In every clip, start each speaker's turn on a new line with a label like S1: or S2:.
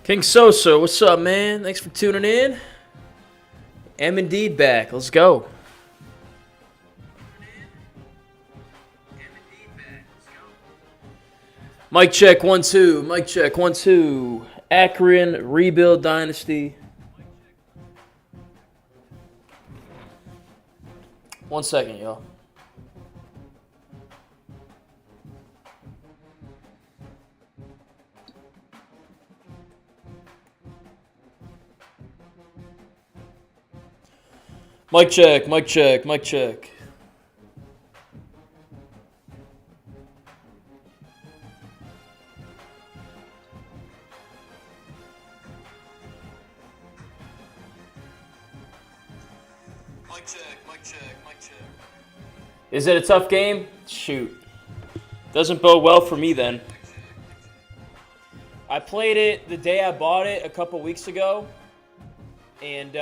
S1: King Sosa, what's up, man? Thanks for tuning in. Am indeed back. Let's go. Mic check 1 2. Mic check 1 2. Akron rebuild dynasty. 1 second, y'all. Mic check, mic check, mic check. Mic check, mic check, mic check. Is it a tough game? Shoot. Doesn't bode well for me then. I played it the day I bought it a couple weeks ago, and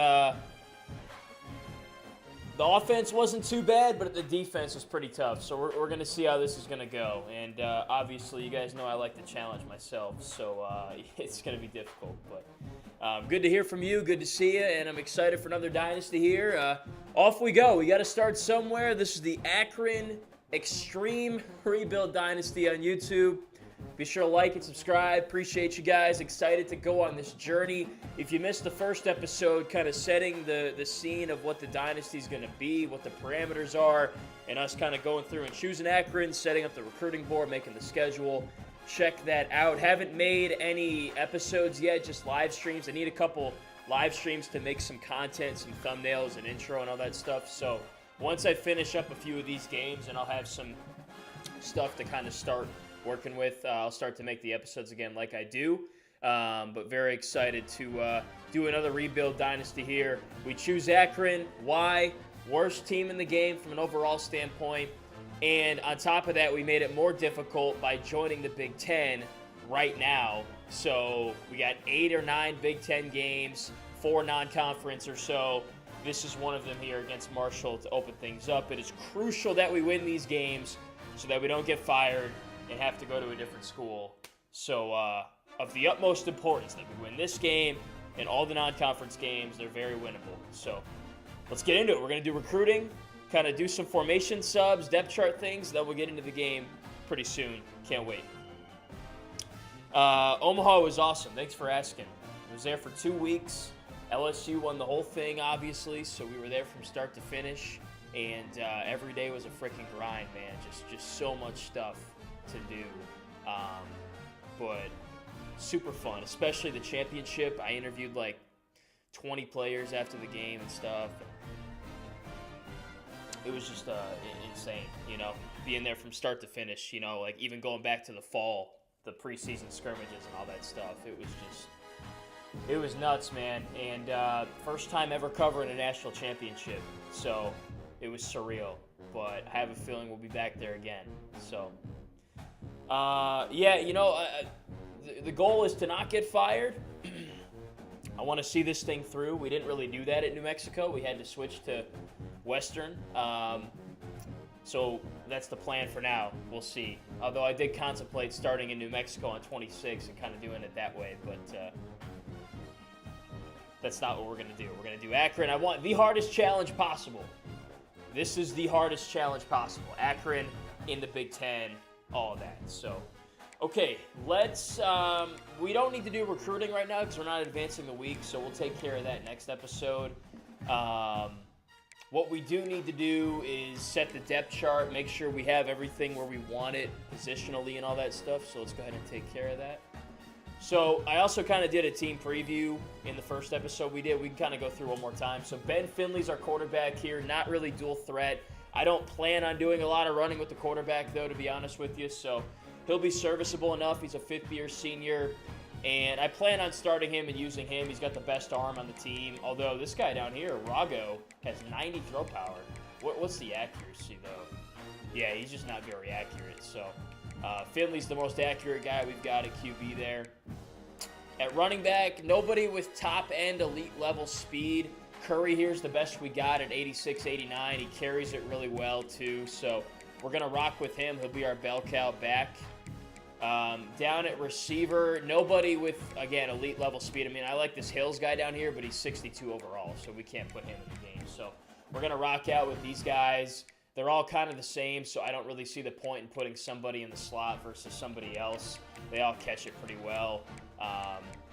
S1: the offense wasn't too bad, but the defense was pretty tough. So we're going to see how this is going to go. And obviously, you guys know I like to challenge myself, so it's going to be difficult. But good to hear from you. Good to see you, and I'm excited for another Dynasty here. Off we go. We got to start somewhere. This is the Akron Extreme Rebuild Dynasty on YouTube. Be sure to like and subscribe. Appreciate you guys. Excited to go on this journey. If you missed the first episode, kind of setting the scene of what the dynasty is going to be, what the parameters are, and us kind of going through and choosing Akron, setting up the recruiting board, making the schedule. Check that out. Haven't made any episodes yet, just live streams. I need a couple live streams to make some content, some thumbnails and intro and all that stuff. So once I finish up a few of these games and I'll have some stuff to kind of start working with, I'll start to make the episodes again like I do. But very excited to do another rebuild dynasty here. We choose Akron. Why? Worst team in the game from an overall standpoint. And on top of that, we made it more difficult by joining the Big Ten right now. So we got 8 or 9 Big Ten games, 4 non-conference or so. This is one of them here against Marshall to open things up. It is crucial that we win these games so that we don't get fired and have to go to a different school. So of the utmost importance that we win this game and all the non-conference games. They're very winnable. So let's get into it. We're going to do recruiting, kind of do some formation subs, depth chart things. Then we'll get into the game pretty soon. Can't wait. Omaha was awesome. Thanks for asking. I was there for 2 weeks. LSU won the whole thing, obviously, so we were there from start to finish. And every day was a freaking grind, man. Just so much stuff to do. But super fun, especially the championship. I interviewed like 20 players after the game and stuff. It was just insane, being there from start to finish, like even going back to the fall, the preseason scrimmages and all that stuff. It was nuts, man. And first time ever covering a national championship. So it was surreal, but I have a feeling we'll be back there again. So the goal is to not get fired. I want to see this thing through. We didn't really do that at New Mexico. We had to switch to Western. So that's the plan for now. We'll see. Although I did contemplate starting in New Mexico on 26 and kind of doing it that way, but that's not what we're going to do. We're going to do Akron. I want the hardest challenge possible. This is the hardest challenge possible. Akron in the Big Ten, all of that. So, okay, let's, we don't need to do recruiting right now because we're not advancing the week, so we'll take care of that next episode. What we do need to do is set the depth chart, make sure we have everything where we want it positionally and all that stuff, so let's go ahead and take care of that. So I also kind of did a team preview in the first episode we did. We can kind of go through one more time. So Ben Finley's our quarterback here, not really dual threat. I don't plan on doing a lot of running with the quarterback, though, to be honest with you. So he'll be serviceable enough. He's a fifth-year senior, and I plan on starting him and using him. He's got the best arm on the team, although this guy down here, Rago, has 90 throw power. What's the accuracy, though? Yeah, he's just not very accurate. So Finley's the most accurate guy we've got at QB there. At running back, nobody with top-end elite-level speed. Curry here's the best we got at 86, 89. He carries it really well, too. So we're going to rock with him. He'll be our bell cow back. Down at receiver, nobody with, again, elite level speed. I mean, I like this Hills guy down here, but he's 62 overall, so we can't put him in the game. So we're going to rock out with these guys. They're all kind of the same, so I don't really see the point in putting somebody in the slot versus somebody else. They all catch it pretty well.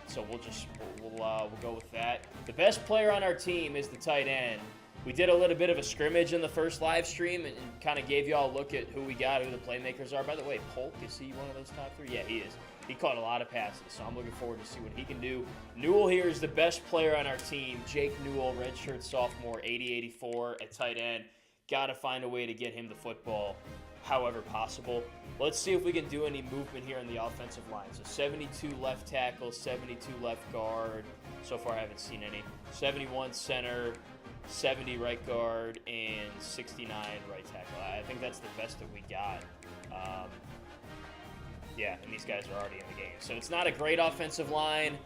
S1: So we'll go with that. The best player on our team is the tight end. We did a little bit of a scrimmage in the first live stream and kind of gave you all a look at who we got, who the playmakers are. By the way, Polk, is he one of those top 3? Yeah, he is. He caught a lot of passes, so I'm looking forward to see what he can do. Newell here is the best player on our team. Jake Newell, redshirt sophomore, 80-84 at tight end. Got to find a way to get him the football however possible. Let's see if we can do any movement here in the offensive line. So 72 left tackle, 72 left guard. So far I haven't seen any. 71 center, 70 right guard, and 69 right tackle. I think that's the best that we got. Yeah, and these guys are already in the game. So it's not a great offensive line,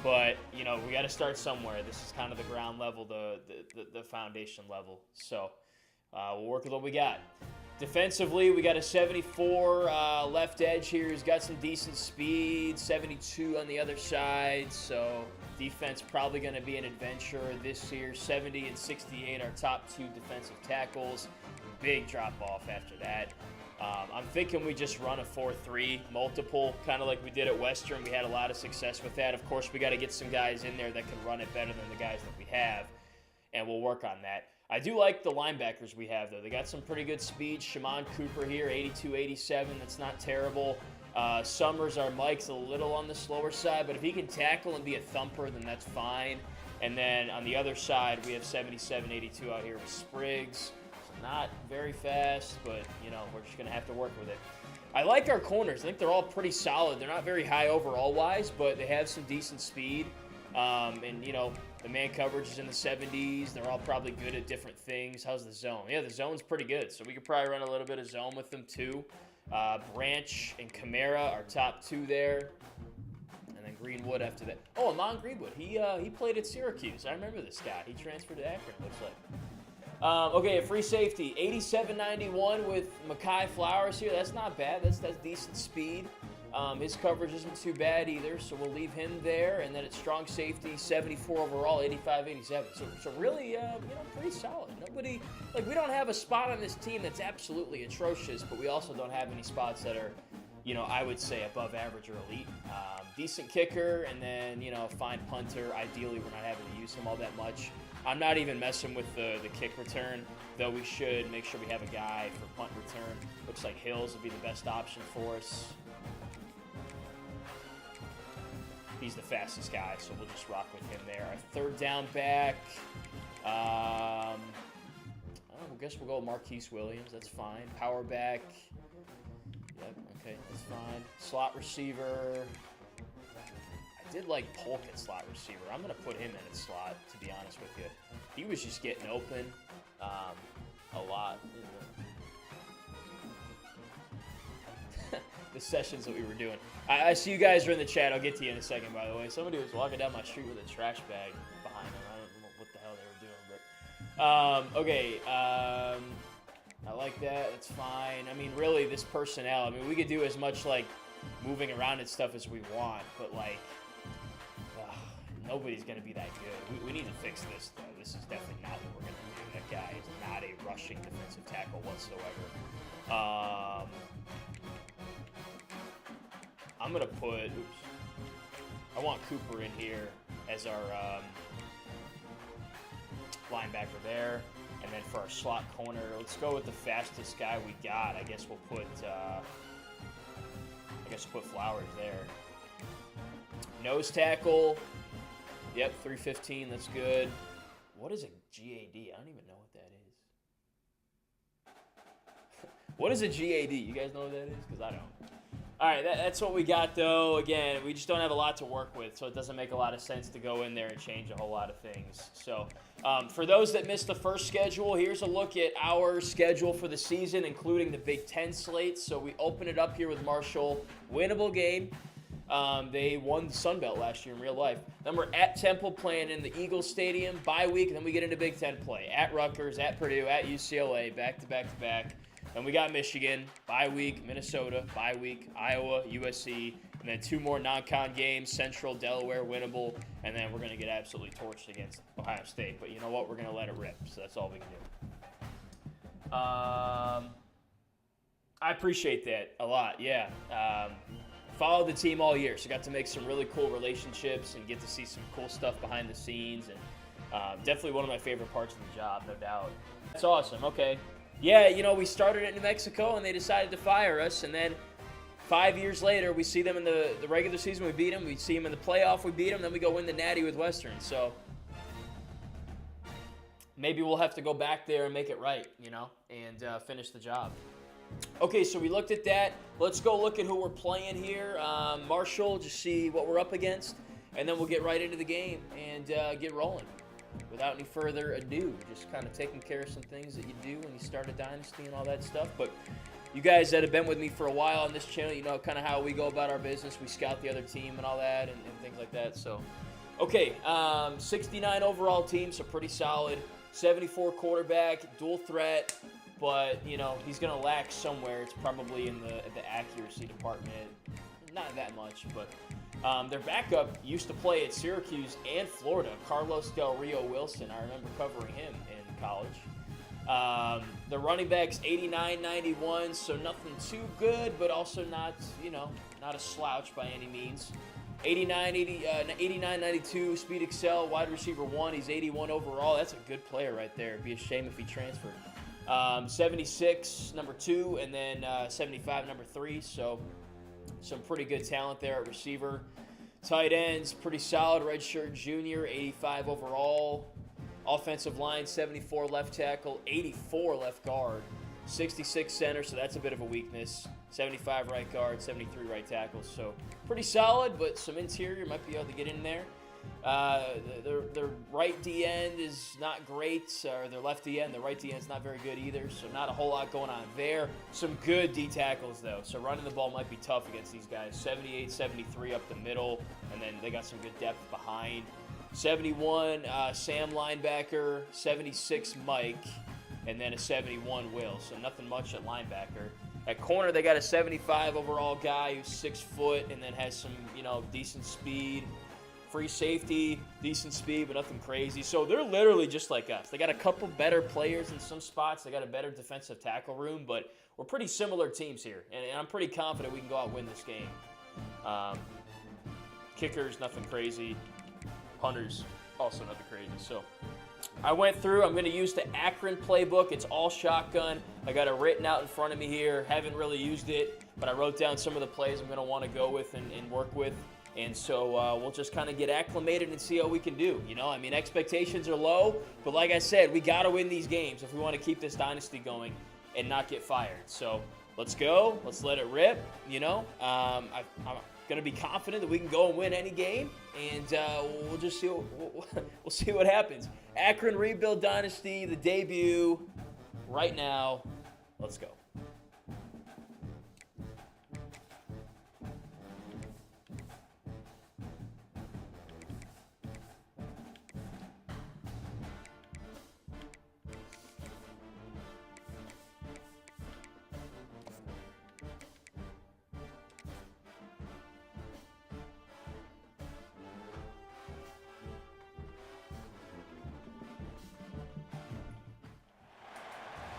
S1: but, you know, we got to start somewhere. This is kind of the ground level, the foundation level. So we'll work with what we got. Defensively, we got a 74 left edge here. He's got some decent speed, 72 on the other side. So defense probably going to be an adventure this year. 70 and 68 are top 2 defensive tackles. Big drop off after that. I'm thinking we just run a 4-3 multiple, kind of like we did at Western. We had a lot of success with that. Of course, we got to get some guys in there that can run it better than the guys that we have, and we'll work on that. I do like the linebackers we have, though. They got some pretty good speed. Shimon Cooper here, 82-87. That's not terrible. Summers, our Mike's a little on the slower side, but if he can tackle and be a thumper, then that's fine. And then on the other side, we have 77-82 out here with Spriggs. Not very fast, but, you know, we're just going to have to work with it. I like our corners. I think they're all pretty solid. They're not very high overall-wise, but they have some decent speed. And, you know, the man coverage is in the 70s. They're all probably good at different things. How's the zone? Yeah, the zone's pretty good, so we could probably run a little bit of zone with them, too. Branch and Kamara are top 2 there. And then Greenwood after that. Oh, Amon Greenwood. He played at Syracuse. I remember this guy. He transferred to Akron, looks like. Okay, a free safety, 87-91 with Mekhi Flowers here. That's not bad. That's decent speed. His coverage isn't too bad either, so we'll leave him there. And then at strong safety, 74 overall, 85-87. So really, you know, pretty solid. Nobody, like, we don't have a spot on this team that's absolutely atrocious, but we also don't have any spots that are, you know, I would say above average or elite. Decent kicker, and then, you know, a fine punter. Ideally, we're not having to use him all that much. I'm not even messing with the kick return, though we should make sure we have a guy for punt return. Looks like Hills would be the best option for us. He's the fastest guy, so we'll just rock with him there. Our third down back, I guess we'll go Marquise Williams. That's fine. Power back. Yep, okay, that's fine. Slot receiver. I did like Polk at slot receiver. I'm going to put him in at slot, to be honest with you. He was just getting open a lot. The sessions that we were doing. I see you guys are in the chat. I'll get to you in a second, by the way. Somebody was walking down my street with a trash bag behind them. I don't know what the hell they were doing, but I like that. That's fine. I mean, really, this personnel. I mean, we could do as much like moving around and stuff as we want, but like, nobody's going to be that good. We need to fix this, though. This is definitely not what we're going to do. That guy is not a rushing defensive tackle whatsoever. I'm going to put, I want Cooper in here as our linebacker there. And then for our slot corner, let's go with the fastest guy we got. I guess we'll put Flowers there. Nose tackle. Yep, 315. That's good. What is a GAD? I don't even know what that is. What is a GAD? You guys know what that is? Because I don't. All right, that's what we got, though. Again, we just don't have a lot to work with, so it doesn't make a lot of sense to go in there and change a whole lot of things. So for those that missed the first schedule, here's a look at our schedule for the season, including the Big Ten slate. So we open it up here with Marshall. Winnable game. They won the Sun Belt last year in real life. Then we're at Temple playing in the Eagles Stadium, bye week, and then we get into Big Ten play. At Rutgers, at Purdue, at UCLA, back to back to back. And we got Michigan, bye week, Minnesota, bye week, Iowa, USC, and then 2 more non-con games, Central, Delaware, winnable, and then we're going to get absolutely torched against Ohio State. But you know what? We're going to let it rip, so that's all we can do. I appreciate that a lot, yeah. Followed the team all year, so got to make some really cool relationships and get to see some cool stuff behind the scenes, and definitely one of my favorite parts of the job, no doubt. That's awesome, okay. Yeah, you know, we started at New Mexico, and they decided to fire us, and then 5 years later, we see them in the regular season, we beat them. We see them in the playoff, we beat them. Then we go win the Natty with Western. So maybe we'll have to go back there and make it right, you know, and finish the job. Okay, so we looked at that. Let's go look at who we're playing here. Marshall, just see what we're up against, and then we'll get right into the game and get rolling. Without any further ado, just kind of taking care of some things that you do when you start a dynasty and all that stuff. But you guys that have been with me for a while on this channel, you know kind of how we go about our business. We scout the other team and all that and things like that. So, okay, 69 overall team, so pretty solid. 74 quarterback, dual threat, but, you know, he's going to lack somewhere. It's probably in the accuracy department. Not that much, but their backup used to play at Syracuse and Florida, Carlos Del Rio Wilson. I remember covering him in college. The running back's 89-91, so nothing too good, but also not, you know, not a slouch by any means. 89-92, speed excel, wide receiver 1. He's 81 overall. That's a good player right there. It'd be a shame if he transferred. 76, number 2, and then 75, number 3. So some pretty good talent there at receiver. Tight ends, pretty solid. Redshirt junior, 85 overall. Offensive line, 74 left tackle, 84 left guard, 66 center, so that's a bit of a weakness. 75 right guard, 73 right tackle, so pretty solid, but some interior might be able to get in there. Their right D end is not great, or their left D end, the right D end is not very good either, so not a whole lot going on there. Some good D tackles, though, so running the ball might be tough against these guys. 78, 73 up the middle, and then they got some good depth behind. 71, Sam linebacker, 76, Mike, and then a 71, Will, so nothing much at linebacker. At corner, they got a 75 overall guy who's 6 foot and then has some, you know, decent speed. Free safety, decent speed, but nothing crazy. So they're literally just like us. They got a couple better players in some spots. They got a better defensive tackle room, but we're pretty similar teams here, and I'm pretty confident we can go out and win this game. Kickers, nothing crazy. Punters, also nothing crazy. So I went through. I'm going to use the Akron playbook. It's all shotgun. I got it written out in front of me here. Haven't really used it, but I wrote down some of the plays I'm going to want to go with and work with. And so we'll just kind of get acclimated and see how we can do. You know, I mean, expectations are low, but like I said, we got to win these games if we want to keep this dynasty going and not get fired. So let's go. Let's let it rip. You know, I'm going to be confident that we can go and win any game, and we'll just see we'll see what happens. Akron Rebuild Dynasty, the debut right now. Let's go.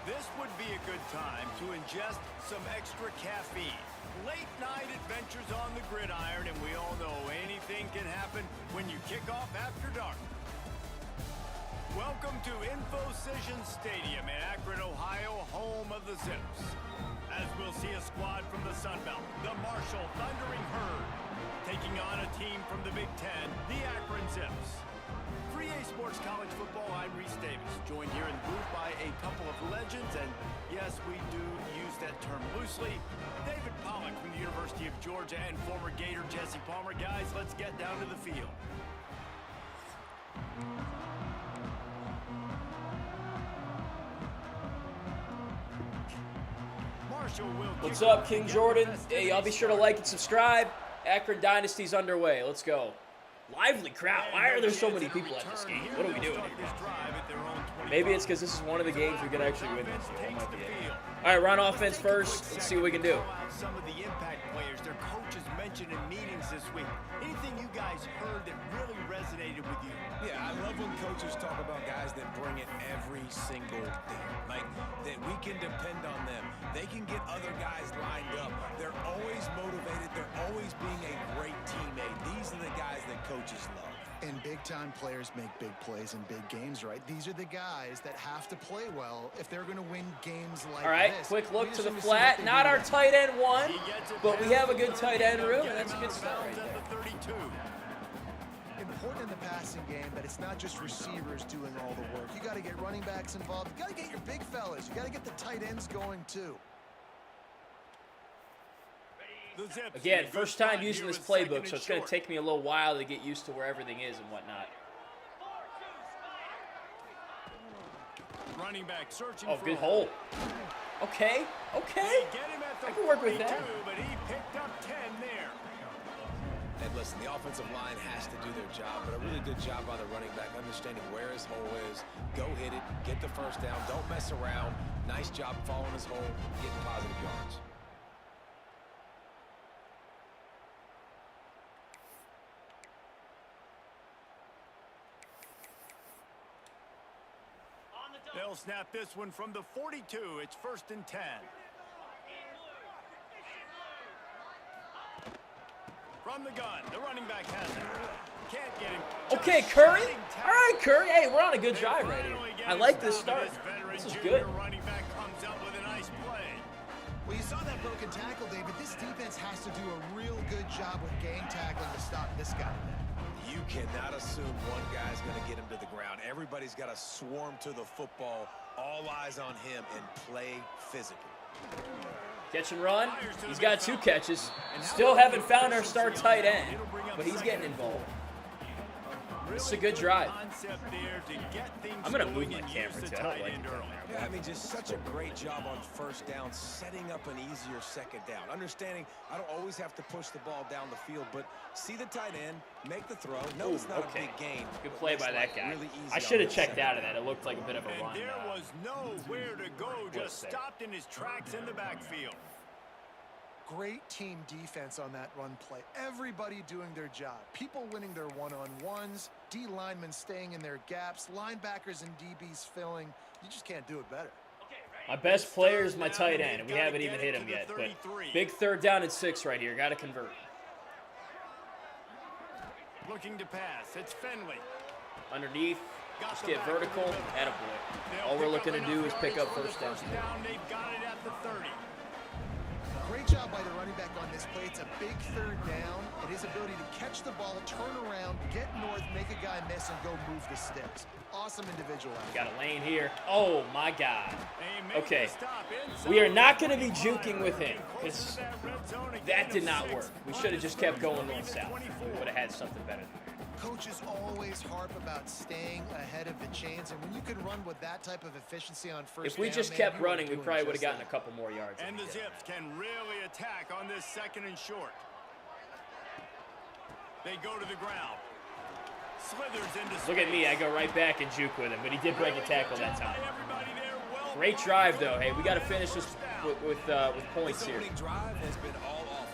S2: This would be a good time to ingest some extra caffeine. Late night adventures on the gridiron, and we all know anything can happen when you kick off after dark. Welcome to InfoCision Stadium in Akron, Ohio, home of the Zips. As we'll see a squad from the Sun Belt, the Marshall Thundering Herd, taking on a team from the Big Ten, the Akron Zips. For EA Sports College Football, I'm Reese Davis, joined here in the booth by a couple of legends, and yes, we do use that term loosely. David Pollock from the University of Georgia and former Gator Jesse Palmer. Guys, let's get down to the field.
S1: What's up, King Jordan? Hey, y'all be sure to like and subscribe. Akron Dynasty's underway. Let's go. Lively crowd. Why are there so many people at this game? What are we doing here? Maybe it's because this is one of the games we could actually win this year. That might be it. All right, run offense first. Let's see what we can do.
S2: Some of the impact players their coaches mentioned in meetings this week. Anything you guys heard that really resonated with you?
S3: Yeah, I love when coaches talk about guys that bring it every single day. Like, that we can depend on them. They can get other guys lined up. They're always motivated. They're always being a great teammate. These are the guys that coaches love.
S4: And big-time players make big plays in big games, right? These are the guys that have to play well if they're going to win games like this.
S1: All right, quick look to the flat. Not our tight end one, but we have a good tight end room, and that's a good start right there.
S4: Important in the passing game that it's not just receivers doing all the work. You got to get running backs involved. You got to get your big fellas. You got to get the tight ends going too.
S1: Again, first time using this playbook, so it's going to take me a little while to get used to where everything is and whatnot.
S2: Running back searching
S1: good hole. Okay, okay. I can work with that.
S2: But he picked up 10 there.
S3: And listen, the offensive line has to do their job, but a really good job by the running back, understanding where his hole is. Go hit it, get the first down, don't mess around. Nice job following his hole, getting positive yards.
S2: They'll snap this one from the 42. It's 1st and 10. From the gun, the running back has it. Can't get him.
S1: Okay, Curry. All right, Curry. Hey, we're on a good drive right here. I like this start. This is good.
S2: Running back comes up with a nice play.
S4: Well, you saw that broken tackle, David. This defense has to do a real good job with gang tackling to stop this guy.
S3: You cannot assume one guy's going to get him to the ground. Everybody's got to swarm to the football, all eyes on him, and play physically.
S1: Catch and run. He's got 2 catches. Still haven't found our star tight end, but he's getting involved. This is a good drive. I'm going to move my camera too. I don't like it.
S3: Yeah, I mean, just such a great job on first down, setting up an easier second down. Understanding I don't always have to push the ball down the field, but see the tight end, make the throw. No, it's not a big gain.
S1: Good play by that guy. Really I should have checked out of that. It looked like a bit of a run.
S2: There was nowhere to go, just stopped in his tracks in the backfield.
S4: Great team defense on that run play. Everybody doing their job. People winning their one-on-ones, D linemen staying in their gaps, linebackers and DBs filling. You just can't do it better.
S1: My best player is my tight end, and we haven't even hit him yet. But big 3rd down and 6 right here. Got to convert.
S2: Looking to pass. It's Finley.
S1: Underneath. Just get vertical. Attaboy. All we're looking to do is pick up first down.
S2: They've got it at the 30.
S4: Great job by the running back on this play. It's a big 3rd down, and his ability to catch the ball, turn around, get north, make a guy miss, and go move the sticks. Awesome individual.
S1: Got a lane here. Oh, my God. Okay. We are not going to be juking with him, because that did not work. We should have just kept going north-south. We would have had something better than that.
S4: Coaches always harp about staying ahead of the chains, and when you can run with that type of efficiency on first
S1: If we just kept running, we probably would have gotten a couple more yards.
S2: And the Zips can really attack on this 2nd and short. They go to the ground. Slithers into space.
S1: Look at me. I go right back and juke with him, but he did break a tackle that time. Great drive, though. Hey, we got to finish this with points here.
S3: The opening drive has been all offense.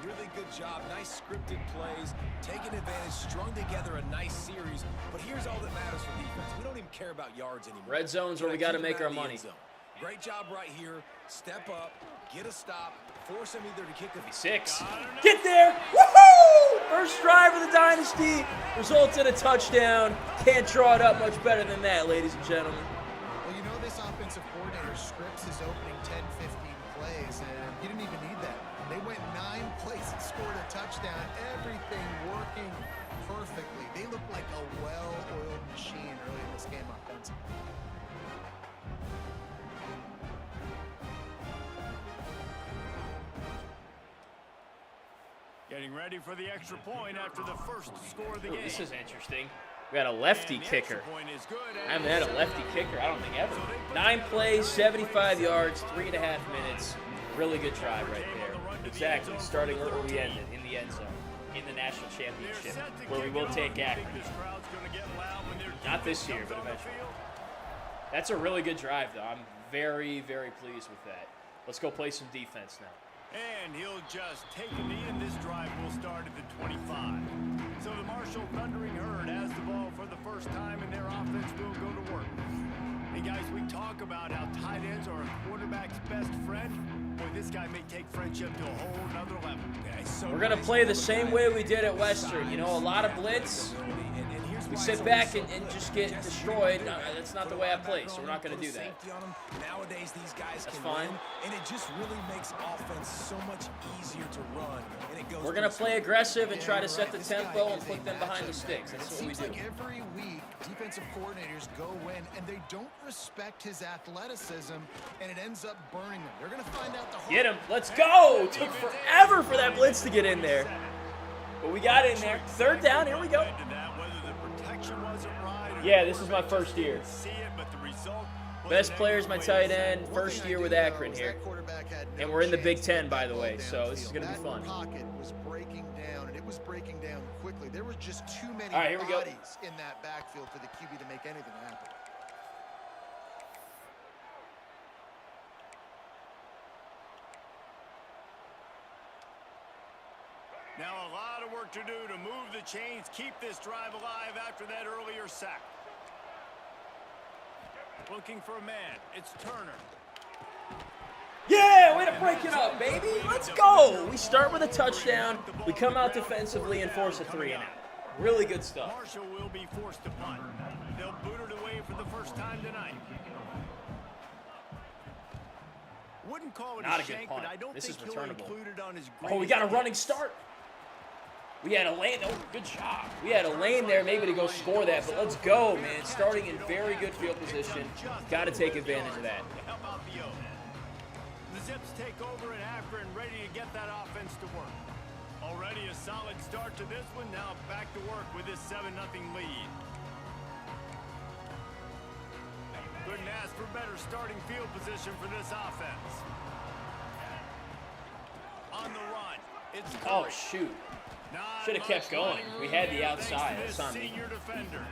S3: Really good job. Nice scripted plays. Taking advantage. Strung together a nice series. But here's all that matters for defense. We don't even care about yards anymore.
S1: Red zone's where we got to make our money.
S3: Great job right here. Step up. Get a stop. Force him either to kick the
S1: 6. Get there. Woohoo! First drive of the dynasty. Results in a touchdown. Can't draw it up much better than that, ladies and gentlemen.
S4: Well, you know this offensive coordinator scripts his opening 10, 15 plays, and he didn't even need that. They went 9 plays and scored a touchdown. Everything working perfectly. They look like a well-oiled machine early in this game offensively.
S2: Getting ready for the extra point after the first score of the game.
S1: This is interesting. We got a lefty kicker. I haven't had a lefty kicker, I don't think, ever. 9 plays, 75 yards, 3.5 minutes. Really good drive right there. Exactly, starting where we ended, in the end zone, in the national championship, where we will take Akron. Not this year, but eventually. That's a really good drive, though. I'm very, very pleased with that. Let's go play some defense now.
S2: And he'll just take a knee, and this drive will start at the 25. So the Marshall Thundering Herd has the ball for the first time, and their offense will go to work. Hey, guys, we talk about how tight ends are a quarterback's best friend. Boy, this guy may take friendship to a whole nother level.
S3: Okay, so
S1: We're going to play the same way we did at Western. You know, a lot of blitz. We sit back and just get destroyed. That's not the way I play, so we're not going to do that.
S3: Nowadays, these guys
S1: That's
S3: can
S1: fine.
S3: win, and it just really makes offense so much easier to run. And it goes
S1: We're going to play aggressive and try to set the tempo and put them behind the sticks. That's what we
S4: Seems
S1: do.
S4: like every week, defensive coordinators go in, and they don't respect his athleticism, and it ends up burning them. They're going to find out the hard
S1: Get him. Let's go. Took forever for that blitz to get in there. But we got in there. Third down. Here we go. Yeah, this is my first year. Best player's my tight end. First year with Akron here. And we're in the Big Ten, by the way, so this is going to be fun.
S4: Pocket was breaking down, and it was breaking down quickly. There were just too many
S1: All right, here we go.
S4: bodies in that backfield for the QB to make anything happen.
S2: Now a lot of work to do to move the chains, keep this drive alive after that earlier sack. Looking for a man. It's Turner.
S1: Yeah, way to break it up, baby. Let's go. We start with a touchdown. We come out defensively and force a 3-and-out. Really good stuff.
S2: Marshall will be forced to punt. They'll boot it away for the first time tonight. Wouldn't call it
S1: Not
S2: a
S1: a good
S2: shank,
S1: punt.
S2: but I don't
S1: This is
S2: think he'll
S1: returnable.
S2: include it on his
S1: Oh, we got a
S2: greatest
S1: running
S2: hits.
S1: start. We had a lane. Oh, good job. We had a lane there maybe to go score that, but let's go, man. Starting in very good field position. Got to take advantage of that.
S2: Help out the O. The Zips take over in Akron, ready to get that offense to work. Already a solid start to this one. Now back to work with this 7-0 lead. Couldn't ask for better starting field position for this offense. On the run, it's
S1: Oh,
S2: Curry.
S1: shoot.
S2: Not
S1: Should have kept
S2: much
S1: going.
S2: running
S1: We
S2: room
S1: had the
S2: here
S1: outside.
S2: thanks to
S1: That's
S2: this
S1: on me.
S2: senior defender.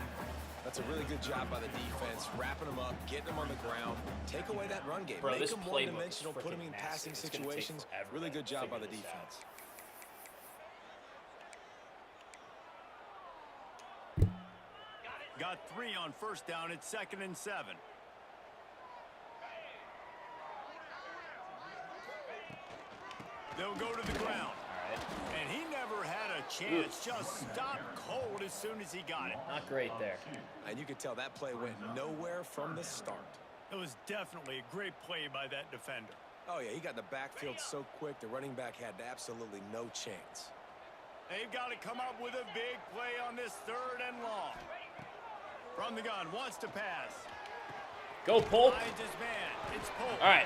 S3: That's a really good job by the defense, wrapping them up, getting them on the ground, take away that run game,
S1: Bro,
S3: make
S1: this
S3: them
S1: playbook is
S3: one-dimensional, put them in
S1: freaking
S3: passing
S1: massive. It's gonna take
S3: situations.
S1: forever
S3: Really
S1: to
S3: good job by the
S1: figure this out.
S3: defense.
S2: Got 3 on first down. It's 2nd and 7. They'll go to the ground. And he never had a chance. Just stopped cold as soon as he got it.
S1: Not great there.
S3: And you could tell that play went nowhere from the start.
S2: It was definitely a great play by that defender.
S3: Oh, yeah, he got in the backfield so quick, the running back had absolutely no chance.
S2: They've got to come up with a big play on this 3rd and long. From the gun, wants to pass.
S1: Go, Polk.
S2: Finds his man. It's Polk.
S1: All right.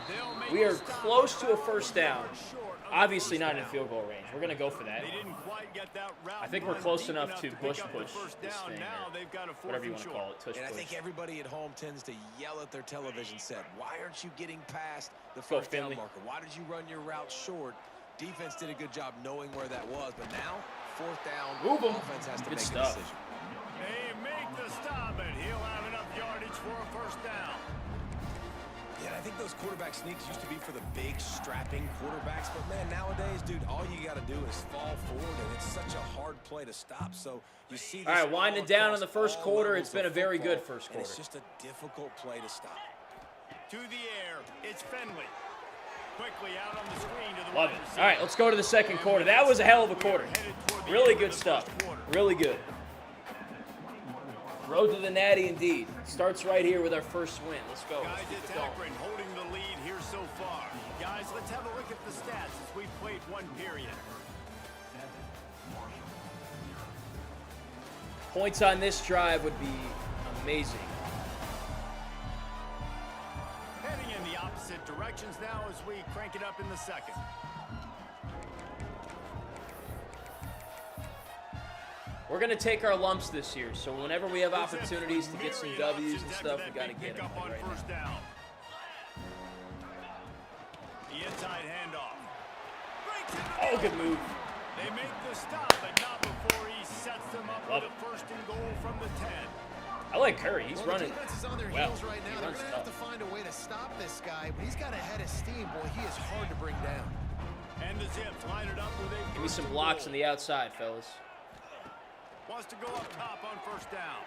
S2: They'll make
S1: We
S2: a
S1: are
S2: stop.
S1: close to a first down.
S2: Short of the
S1: Obviously
S2: first
S1: not in
S2: down.
S1: field goal range. We're going to go for that.
S2: They didn't quite get that route
S1: I think we're
S2: run
S1: close
S2: deep
S1: enough to
S2: pick
S1: bush
S2: up the
S1: push
S2: first
S1: this
S2: down.
S1: thing,
S2: Now
S1: or
S2: they've got a 4th
S1: whatever you
S2: and
S1: want to
S2: short.
S1: call it. Tush
S3: And I
S1: push.
S3: think everybody at home tends to yell at their television set, why aren't you getting past the
S1: Go,
S3: first down
S1: Finley.
S3: marker? Why did you run your route short? Defense did a good job knowing where that was, but now, 4th down,
S1: Move 'em.
S3: offense has to
S1: Good
S3: make
S1: stuff.
S3: a decision.
S2: They make the stop, and he'll have enough yardage for a first down.
S3: Yeah, I think those quarterback sneaks used to be for the big, strapping quarterbacks, but man, nowadays, dude, all you got to do is fall forward, and it's such a hard play to stop, so you see this
S1: All right, winding
S3: all
S1: down in
S3: across
S1: the first
S3: all
S1: quarter.
S3: levels
S1: It's been a
S3: of
S1: very
S3: football,
S1: good first
S3: and it's
S1: quarter.
S3: just a difficult play to stop.
S2: To the air, it's Finley. Quickly out on the screen to the
S1: Love
S2: wide
S1: it.
S2: receiver.
S1: All right, let's go to the second quarter. That was a hell of a quarter.
S2: Headed toward the
S1: Really
S2: end
S1: good
S2: of the
S1: stuff.
S2: first quarter.
S1: Really good. Road to the natty indeed. Starts right here with our first win. Let's go.
S2: Guys,
S1: Let's keep
S2: it's
S1: it going.
S2: Akron holding the lead here so far. Guys, let's have a look at the stats as we played one period.
S1: Points on this drive would be amazing.
S2: Heading in the opposite directions now as we crank it up in the second.
S1: We're going to take our lumps this year, so whenever we have opportunities to get some W's and stuff, we got to get them
S2: on
S1: right now.
S2: first down. The inside handoff. Breaks in the
S1: Oh, good move.
S2: They make the stop, but not before he sets them up
S1: Love
S2: with a first and goal from the 10.
S1: I like Curry. He's running
S4: The defense is on their
S1: well.
S4: heels right now. They're going to have to find a way to stop this guy, but he's got a head of steam. Boy, he is hard to bring down.
S2: And the Zips line it up with a
S1: Give me some blocks on the outside, fellas.
S2: Wants to go up top on first down.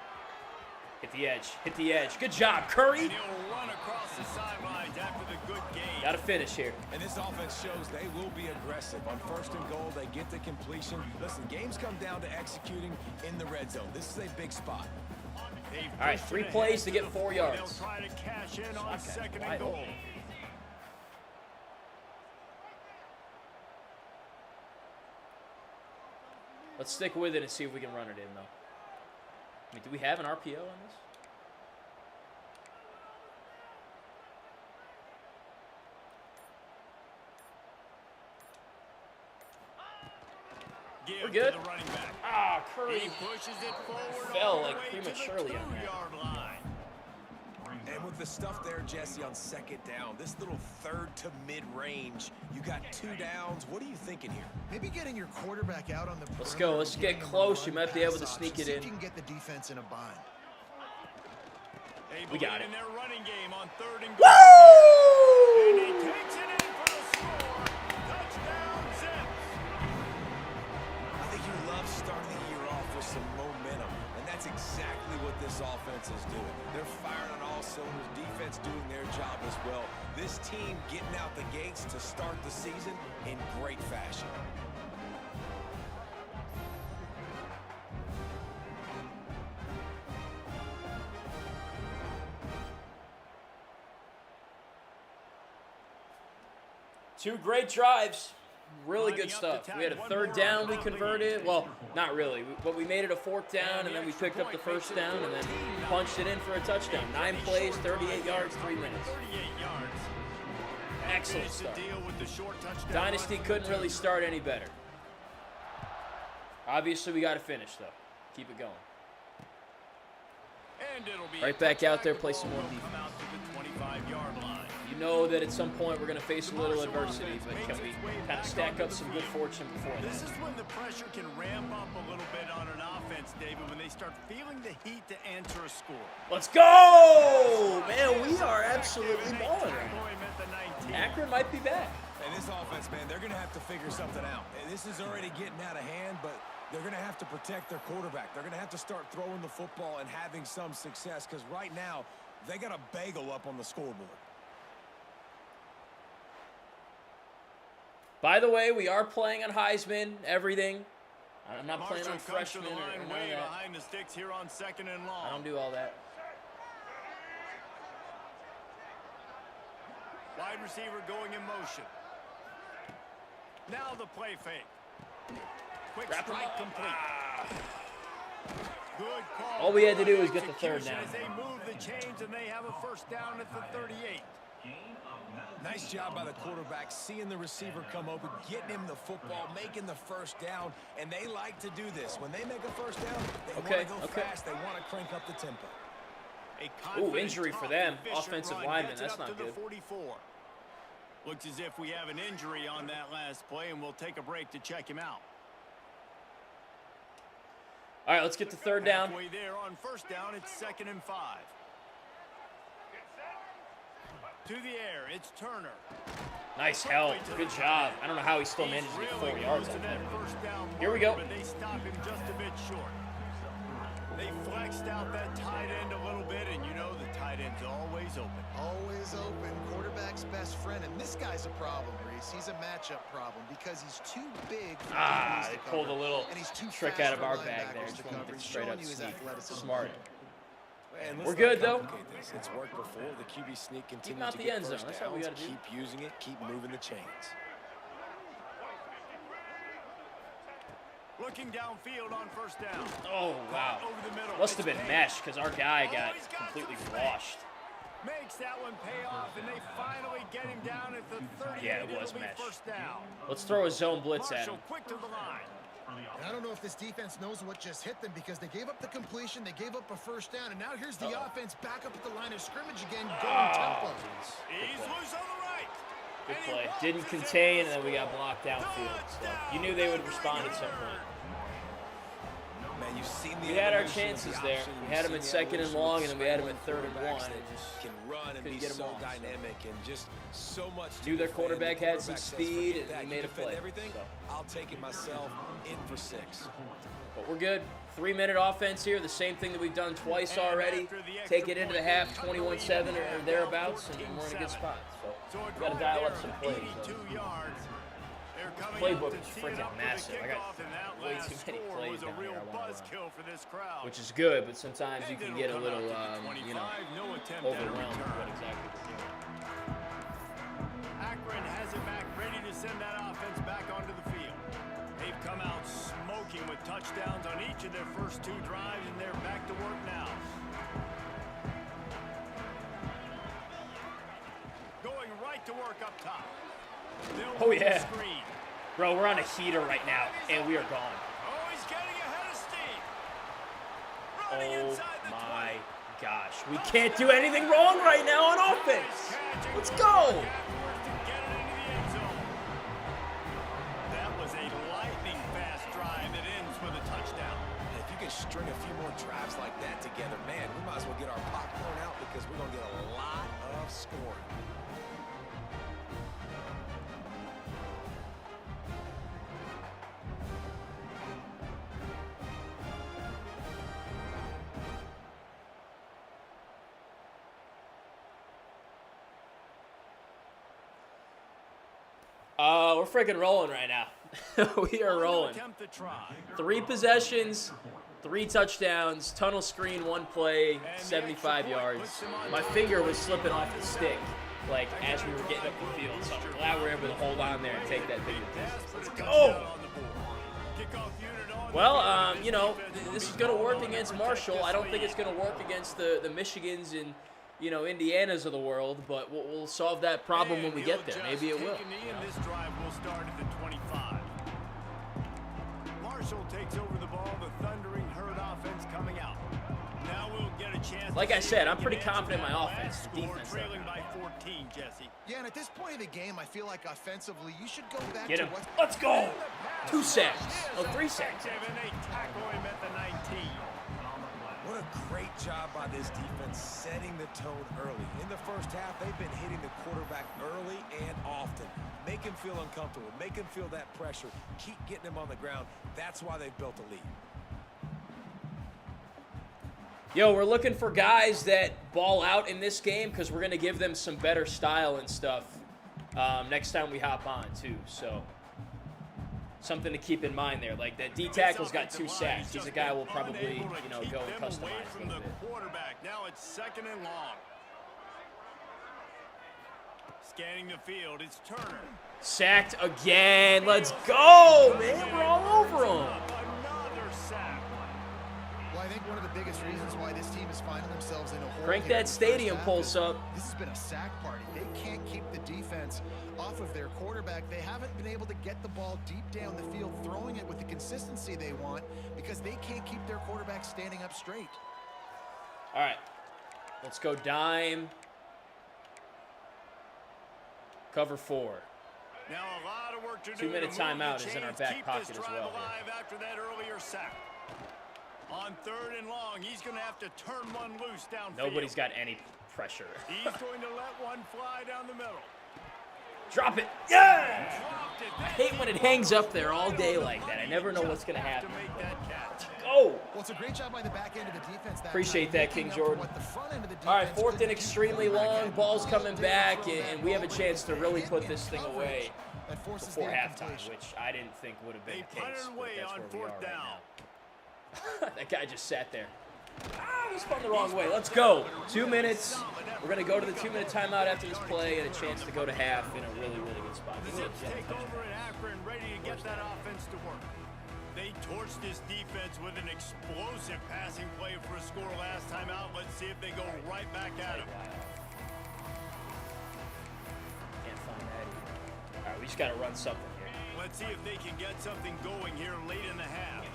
S1: Hit the edge. Hit the edge. Good job, Curry.
S2: And he'll run across the sidelines after the good game.
S1: Got to finish here.
S3: And this offense shows they will be aggressive. On first and goal, they get the completion. Listen, games come down to executing in the red zone. This is a big spot.
S1: All right, 3 plays to get 4 yards.
S2: They'll try to cash in on
S1: Okay,
S2: second
S1: wide
S2: and goal.
S1: open. Let's stick with it and see if we can run it in, though. I mean, do we have an RPO on this? We're good.
S2: To the running back.
S1: Ah, Curry
S2: He pushes it forward
S1: fell
S2: all the
S1: like
S2: way to the
S1: prematurely on that.
S2: 2-yard line.
S3: And with the stuff there, Jesse, on second down, this little third to mid-range, you got 2 downs. What are you thinking here?
S4: Maybe getting your quarterback out on the
S1: Let's
S4: perimeter,
S1: go. Let's get
S4: getting him
S1: close.
S4: run
S1: You might be able to
S4: pass
S1: sneak
S4: option.
S1: it
S4: See
S1: in.
S4: if you can get the defense in a bind.
S2: They
S1: We got
S2: believe
S1: it.
S2: in their running game on third and goal.
S1: Woo!
S2: And he takes it in for the score. Touchdown, Zips.
S3: I think you love starting the year off with some momentum, and that's exactly what this offense is doing. They're firing on all cylinders, defense doing their job as well. This team getting out the gates to start the season in great fashion.
S1: Two great drives. Really good stuff. We had a third down we converted. Well, not really, but we made it a fourth down, and then we picked up the first down, and then punched it in for a touchdown. 9 plays, 38 yards, 3 minutes.
S2: 38 yards.
S1: Excellent
S2: Finish the
S1: stuff.
S2: deal with the short touchdown
S1: Dynasty
S2: run.
S1: couldn't really start any better. Obviously, we got to finish, though. Keep it going.
S2: And it'll be
S1: Right
S2: a
S1: back out there,
S2: touchback.
S1: play
S2: The
S1: some
S2: ball
S1: more
S2: will come
S1: defense.
S2: out to the 25-yard line.
S1: You know that at some point we're going to face a little adversity, but can we kind of stack up some good fortune before
S2: This
S1: that?
S2: is when the pressure can ramp up a little bit on an offense, David, when they start feeling the heat to answer a score.
S1: Let's go! Man, we are absolutely balling right now. Akron might be back.
S3: And this offense, man, they're going to have to figure something out. And this is already getting out of hand, but they're going to have to protect their quarterback. They're going to have to start throwing the football and having some success, because right now they got a bagel up on the scoreboard.
S1: By the way, we are playing on Heisman, everything. I'm not playing on
S2: Marshall comes to
S1: freshmen
S2: the
S1: or
S2: line
S1: none
S2: way
S1: of that.
S2: behind the sticks here on second and long.
S1: I don't do all that.
S2: Wide receiver going in motion. Now the play fake. Quick
S1: Wrap 'em
S2: strike
S1: up.
S2: complete. Good call.
S1: All we had to do was get the third
S2: Execution
S1: down.
S2: As they move the chains and they have a first down at the 38.
S3: Nice job by the quarterback, seeing the receiver come open, getting him the football, making the first down, and they like to do this. When they make a first down, they want to go fast. They want to crank up the tempo.
S2: A confident,
S1: injury for
S2: tough,
S1: them.
S2: efficient
S1: Offensive
S2: run
S1: lineman,
S2: gets it
S1: that's
S2: up
S1: not
S2: to the
S1: good.
S2: 44. Looks as if we have an injury on that last play, and we'll take a break to check him out.
S1: All right, let's get the third down.
S2: Halfway there on first down, it's 2nd and 5. To the air, it's Turner.
S1: Nice help. Good job. I don't know how he still managed to get 4 yards out there. Here we go.
S2: But they stop him just a bit short. They flexed out that tight end a little bit, and you know the tight end's always open.
S4: Always open, quarterback's best friend, and this guy's a problem, Reese. He's a matchup problem because he's too big for DBs to
S1: They pulled a
S4: cover,
S1: little
S4: and he's too
S1: trick
S4: fast
S1: out of
S4: for
S1: our bag there.
S4: linebackers
S1: Just
S4: to
S1: wanted
S4: cover.
S1: to
S4: He's
S1: straight
S4: showing
S1: up
S4: you his
S1: sneak.
S4: athleticism.
S1: Smart.
S3: And
S1: We're
S3: let's
S1: good,
S3: not
S1: though.
S3: complicate this. It's worked before. The QB sneak continues
S1: out
S3: to
S1: the
S3: get
S1: end zone.
S3: first
S1: That's all we
S3: downs.
S1: gotta do.
S3: Keep using it. Keep moving the chains.
S2: Looking downfield on first down.
S1: Oh, wow.
S2: Over the middle.
S1: Must have been
S2: It's
S1: mesh because our guy got
S2: Always got
S1: completely
S2: some space.
S1: washed.
S2: Makes that one pay off, and they finally get him down at the 38.
S1: Yeah, it was
S2: It'll be
S1: mesh.
S2: First down.
S1: Let's throw a zone blitz at
S2: Marshall
S1: him.
S2: quick to the line.
S4: And I don't know if this defense knows what just hit them because they gave up the completion, they gave up a first down, and now here's the offense back up at the line of scrimmage again, going tempo.
S2: He's loose on the right.
S1: Good
S2: And he
S1: play.
S2: launches
S1: Didn't
S2: it
S1: contain,
S2: for
S1: and then we got
S2: score.
S1: blocked downfield. So
S2: Touchdown,
S1: you knew they would
S2: Thundering
S1: respond at some
S2: Herd.
S1: point.
S3: Man, You've seen the
S1: We had our
S3: evolution of the
S1: chances there.
S3: option.
S1: We had him
S3: You've
S1: at
S3: seen the
S1: second and
S3: evolution
S1: long,
S3: of
S1: and then we had him at third and
S3: quarterbacks
S1: one.
S3: that can run and
S1: Couldn't
S3: be
S1: get 'em
S3: so
S1: off, so.
S3: dynamic and just so much. to
S1: Knew their
S3: defend.
S1: quarterback
S3: The
S1: had some
S3: quarterback says,
S1: speed,
S3: "Forget
S1: and
S3: that.
S1: he
S3: You
S1: made a
S3: defend
S1: play."
S3: everything.
S1: So.
S3: I'll take it myself. In for 6.
S1: But we're good. 3-minute offense here. The same thing that we've done twice already. Take it into the half, 21-7 or thereabouts, and we're in a good spot. So we got to dial up some plays. Playbook is freaking massive. I got way too many plays down here I want to run, which is good, but sometimes you can get a little, overwhelmed with what exactly we're doing.
S2: Akron has it back, ready to send that offense back onto the field. They've come out smoking with touchdowns on each of their first 2 drives, and they're back to work now. Going right to work up top.
S1: Oh, yeah. Bro, we're on a heater right now, and we are gone.
S2: Oh, he's getting ahead of steam. Running
S1: Oh,
S2: inside the
S1: my
S2: 20.
S1: gosh. We can't do anything wrong right now on offense. Let's go.
S2: That was a lightning fast drive that ends with a touchdown.
S3: If you can string a few more drives like that together, man, we might as well get our popcorn out because we're going to get a lot of scoring.
S1: We're freaking rolling right now. We are rolling. 3 possessions, 3 touchdowns, tunnel screen, 1 play, 75 yards. My finger was slipping off the stick, like, as we were getting up the field. So I'm glad we're able to hold on there and take that big distance. Let's go. Well, you know, this is going to work against Marshall. I don't think it's going to work against the Michigans and, you know, Indianas of the world, but we'll solve that problem when we get there. Maybe it will.
S2: This drive will start at the 25. Marshall takes over the ball. The thundering herd offense coming out. Now we'll get a chance.
S1: Like I said, I'm pretty confident in my offense. The defense,
S2: trailing by 14, Jesse.
S4: Yeah, and at this point of the game, I feel like offensively, you should go back
S1: Get
S4: to
S1: him.
S4: what.
S1: Let's go. 2 sacks. Oh, 3 sacks.
S2: And they tackle him at the 19.
S3: What a great job by this defense setting the tone early. In the first half, they've been hitting the quarterback early and often. Make him feel uncomfortable. Make him feel that pressure. Keep getting him on the ground. That's why they've built a lead.
S1: Yo, we're looking for guys that ball out in this game because we're going to give them some better style and stuff next time we hop on, too. So something to keep in mind there. Like, that D tackle's got 2 sacks. He's a guy we'll probably, you know, go and customize a little bit.
S2: Quarterback. Now it's 2nd and long. Scanning the field, it's Turner.
S1: Sacked again. Let's go, man. We're all over him.
S2: Another sack.
S4: Well, I think one of the biggest reasons why this team is finding themselves in a hole.
S1: Crank
S4: here in
S1: that
S4: the
S1: stadium
S4: first half
S1: pulse
S4: is
S1: up.
S4: This has been a sack party. They can't keep the defense off of their quarterback. They haven't been able to get the ball deep down the field, throwing it with the consistency they want because they can't keep their quarterback standing up straight.
S1: All right. Let's go dime. Cover 4.
S2: Now a lot of work to do.
S1: 2-minute
S2: to move
S1: timeout
S2: the
S1: is in our
S2: chains,
S1: back
S2: keep
S1: pocket
S2: this
S1: as
S2: drive
S1: well
S2: alive after that earlier sack. On 3rd and long, he's going to have to turn one loose downfield.
S1: Nobody's got any pressure.
S2: He's going to let one fly down the middle.
S1: Drop it. Yeah!
S2: Dropped it.
S1: I hate when it hangs up there all day like that. I never know what's going to happen.
S2: To make that catch.
S1: Oh!
S4: Well, it's a great job by the back end of the defense.
S1: Appreciate that, King Jordan. All right, 4th and extremely long. Ball's coming back, and we have a chance to really put this thing away before halftime, which I didn't think would have been the case, but that's where we are right now. That guy just sat there. Ah, he spun the wrong way. Let's go. 2 minutes. We're going to go to the 2-minute timeout after this play and a chance to go to half in a really, really good spot.
S2: The Zips take over in Akron, ready to get that offense to work. They torched this defense with an explosive passing play for a score last time out. Let's see if they go right back at him.
S1: Can't find that either. All right, we just got to run something here.
S2: Let's see if they can get something going here late in the half.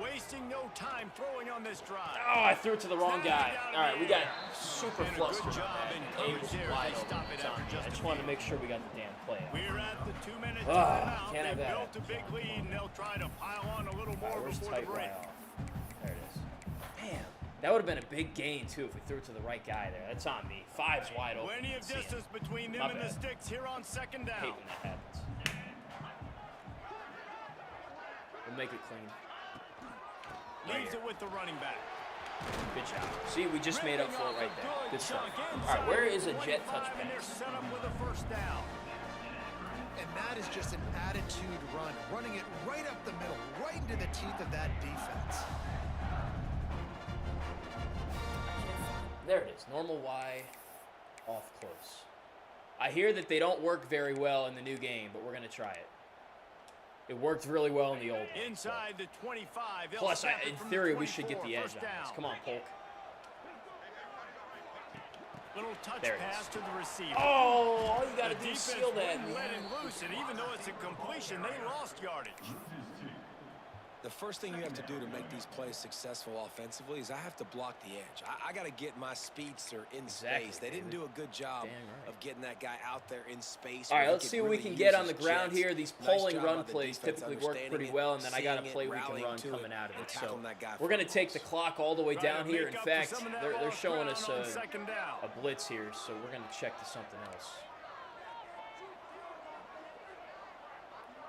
S2: Wasting no time throwing on this drive.
S1: Oh, I threw it to the wrong guy. All right, we got super flustered on
S2: job
S1: that.
S2: in
S1: A was
S2: coverage
S1: wide
S2: there. They
S1: open.
S2: stop it
S1: It's on
S2: after
S1: me.
S2: just
S1: I just
S2: a
S1: wanted to
S2: few.
S1: make sure we got the damn play out.
S2: We're at the 2-minute
S1: Ah,
S2: timeout.
S1: can't have
S2: They
S1: that.
S2: built a big lead, and they'll try to pile on a little
S1: All right,
S2: more
S1: where's
S2: before the
S1: tight
S2: break.
S1: right off? Damn. That would have been a big gain, too, if we threw it to the right guy there. That's on me. 5's wide open.
S2: Plenty of distance between them and the sticks here on second down.
S1: I hate when that happens. We'll make it clean.
S2: Leaves it with the running back.
S1: Good job. See, we just made up for it right there. Good stuff. All right, where is a jet touch
S2: And they're
S1: pass?
S2: set up with a first down.
S4: And that is just an attitude run, running it right up the middle, right into the teeth of that defense.
S1: There it is. Normal Y, off close. I hear that they don't work very well in the new game, but we're going to try it. It worked really well in the old one.
S2: Inside the 25.
S1: Plus, in theory, we should get the edge on this. Come on, Polk.
S2: Little touch
S1: There it
S2: pass
S1: is.
S2: to the receiver.
S1: Oh, all you got to
S2: The
S1: do is
S2: defense
S1: seal that,
S2: wouldn't let
S1: man.
S2: him loose, and even though it's a completion, they lost yardage.
S3: The first thing you have to do to make these plays successful offensively is I have to block the edge. I got to get my speedster in space. They didn't do a good job of getting that guy out there in space.
S1: All right, let's see what we can get on the ground here. These polling run plays typically work pretty well, and then I got a play we can run coming out of it. So we're going to take the clock all the way down here. In fact, they're showing us a blitz here, so we're going to check to something else.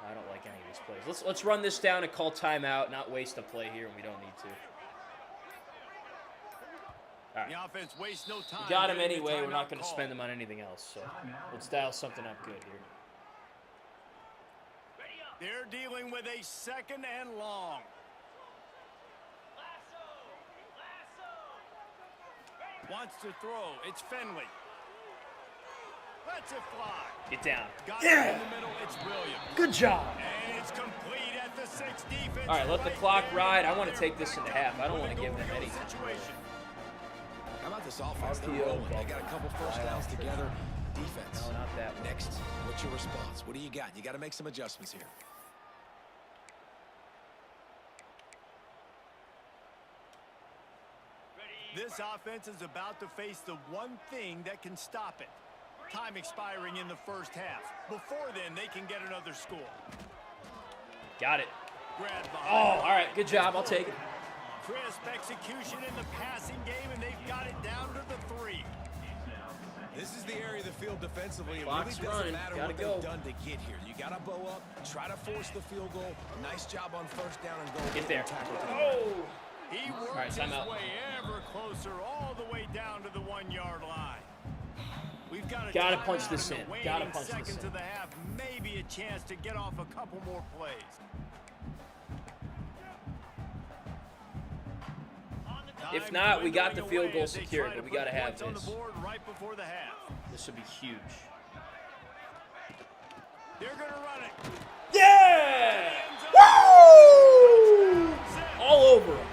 S1: I don't like any of these plays. Let's run this down and call timeout, not waste a play here when we don't need to. All right.
S2: The offense wastes no time.
S1: We got him
S2: getting the
S1: anyway. We're not
S2: timeout
S1: going to
S2: call.
S1: spend them on anything else. So let's dial something up good here.
S2: They're dealing with a second and long. Wants to throw. It's Finley. Lets it fly.
S1: Get down.
S2: Got it in the middle. It's Williams.
S1: Good job.
S2: And it's complete at the 6 defense.
S1: All right, let the
S2: right
S1: clock
S2: there.
S1: ride. I want to take this into half. I don't want to give them any.
S2: Situation.
S3: How about this offense? They're
S1: RPO,
S3: rolling. They got a couple first downs together. Defense.
S1: No, not that one.
S3: Next, what's your response? What do you got? You got to make some adjustments here.
S2: This offense is about to face the one thing that can stop it. Time expiring in the first half. Before then, they can get another score.
S1: Got it.
S2: Grab
S1: Oh,
S2: behind.
S1: all right. Good job. I'll take it.
S2: Crisp execution in the passing game, and they've got it down to the 3.
S3: This is the area of the field defensively. It
S1: Clock's
S3: really doesn't
S1: running.
S3: matter
S1: Gotta
S3: what
S1: go.
S3: they've done to get here. You got to bow up, try to force the field goal. Nice job on first down and goal.
S1: Get there.
S3: Tackle to the
S1: Oh.
S2: He works
S1: right,
S2: his
S1: timeout.
S2: way ever closer, all the way down to the 1-yard line. We've got
S1: Gotta
S2: timeout
S1: punch this
S2: the
S1: in.
S2: waning
S1: Gotta punch this
S2: seconds
S1: in.
S2: of the half, maybe a chance to get off a couple more plays.
S1: If not, we got the field goal secured, but we got to have
S2: points on
S1: this.
S2: the board right before the half.
S1: This would be huge.
S2: They're going to run it.
S1: Yeah! Woo! All over him.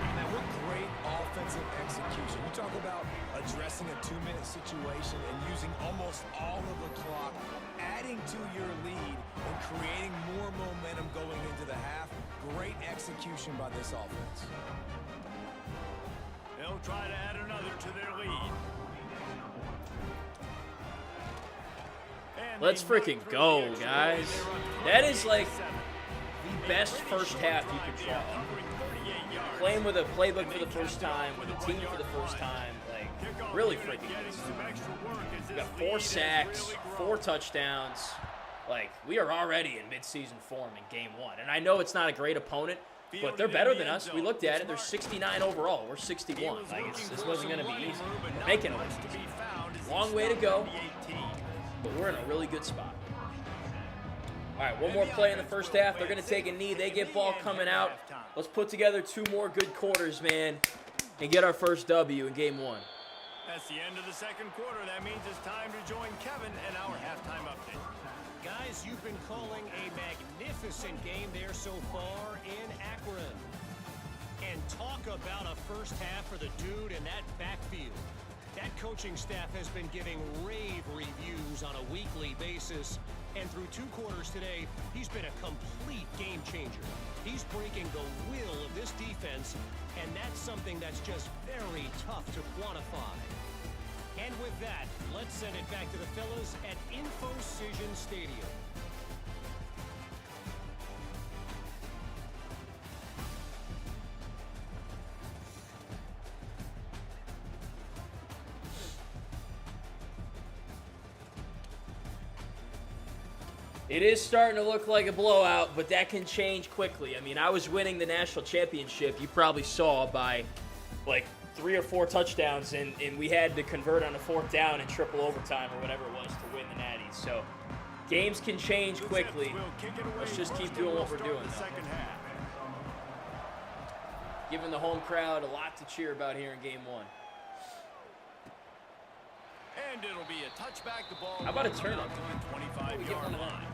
S3: Man, what great offensive execution. You talk about addressing a 2-minute situation and using almost all of the clock, adding to your lead and creating more momentum going into the half. Great execution by this offense.
S2: They'll try to add another to their lead. And
S1: Let's
S2: they knock
S1: freaking
S2: through
S1: go,
S2: the extra
S1: guys.
S2: point. They run
S1: That is like
S2: 27.
S1: the best first half you could draw. Playing with a playbook for the first time, with a team for the first time, like really freaking good. We got 4 sacks, 4 touchdowns. Like, we are already in midseason form in game 1. And I know it's not a great opponent, but they're better than us. We looked at it. They're 69 overall. We're 61. Like, this wasn't going to be easy. We're making it look easy. Long way to go, but we're in a really good spot. All right, one more play in the first half. They're going to take a knee. They get ball coming out. Let's put together 2 more good quarters, man, and get our first W in game 1.
S2: That's the end of the second quarter. That means it's time to join Kevin and our halftime update.
S5: Guys, you've been calling a magnificent game there so far in Akron. And talk about a first half for the dude in that backfield. That coaching staff has been giving rave reviews on a weekly basis. And through 2 quarters today, he's been a complete game changer. He's breaking the will of this defense, and that's something that's just very tough to quantify. And with that, let's send it back to the fellas at InfoCision Stadium.
S1: It is starting to look like a blowout, but that can change quickly. I mean, I was winning the national championship, you probably saw, by like 3 or 4 touchdowns, and we had to convert on a 4th down in triple overtime or whatever it was to win the Natties. So games can change quickly. Let's just keep doing what we're doing now. Giving the home crowd a lot to cheer about here in game 1.
S2: And it'll be a touchback. The ball.
S1: How about a turnover?
S2: To the 25-yard line.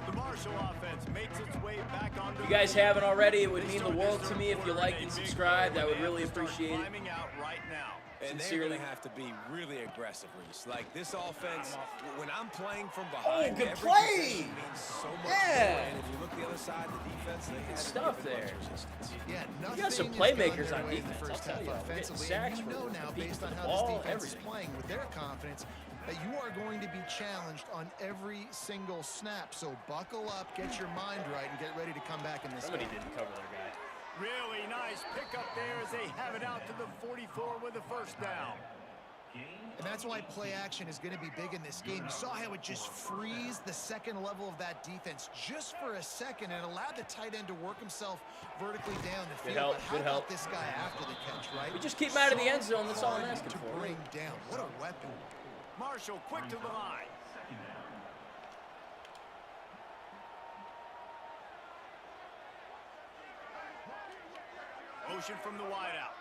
S2: The Marshall offense makes its way back onto.
S1: If you guys haven't already, it would mean the world to me if you liked and subscribed. I would really appreciate it.
S2: Climbing out right now.
S3: And they're
S1: Sincerely.
S3: going to have to be really aggressive, Reese. Like, this offense, when I'm playing from behind,
S1: good
S3: every
S1: play!
S3: possession means so much
S1: Yeah.
S3: more. And if you look the other side, the defense, they have
S1: stuff
S3: to give it
S1: there.
S3: much resistance.
S4: Yeah,
S1: We got some
S4: nothing has
S1: playmakers
S4: gone
S1: on
S4: their way in the
S1: defense,
S4: first
S1: I'll tell
S4: half
S1: you. We're getting
S4: offensively,
S1: sacks,
S4: and you know
S1: we're
S4: now,
S1: beating
S4: based
S1: to
S4: on
S1: the
S4: how
S1: ball,
S4: this defense
S1: everything.
S4: is playing with their confidence, that you are going to be challenged on every single snap. So buckle up, get your mind right, and get ready to come back in this
S1: Somebody
S4: game.
S1: didn't cover their guy.
S2: Really nice pickup there as they have it out to the 44 with a first down.
S4: And that's why play action is going to be big in this game. You saw how it just freezed the second level of that defense just for a second and allowed the tight end to work himself vertically down the
S1: Good
S4: field.
S1: help,
S4: But how
S1: good
S4: about
S1: help.
S4: this guy after the catch, right?
S1: We just keep him out of the end zone, that's all I'm
S4: Hard
S1: asking
S4: to
S1: for.
S4: bring down. What a weapon.
S2: Marshall quick to the line. Motion from the wideout.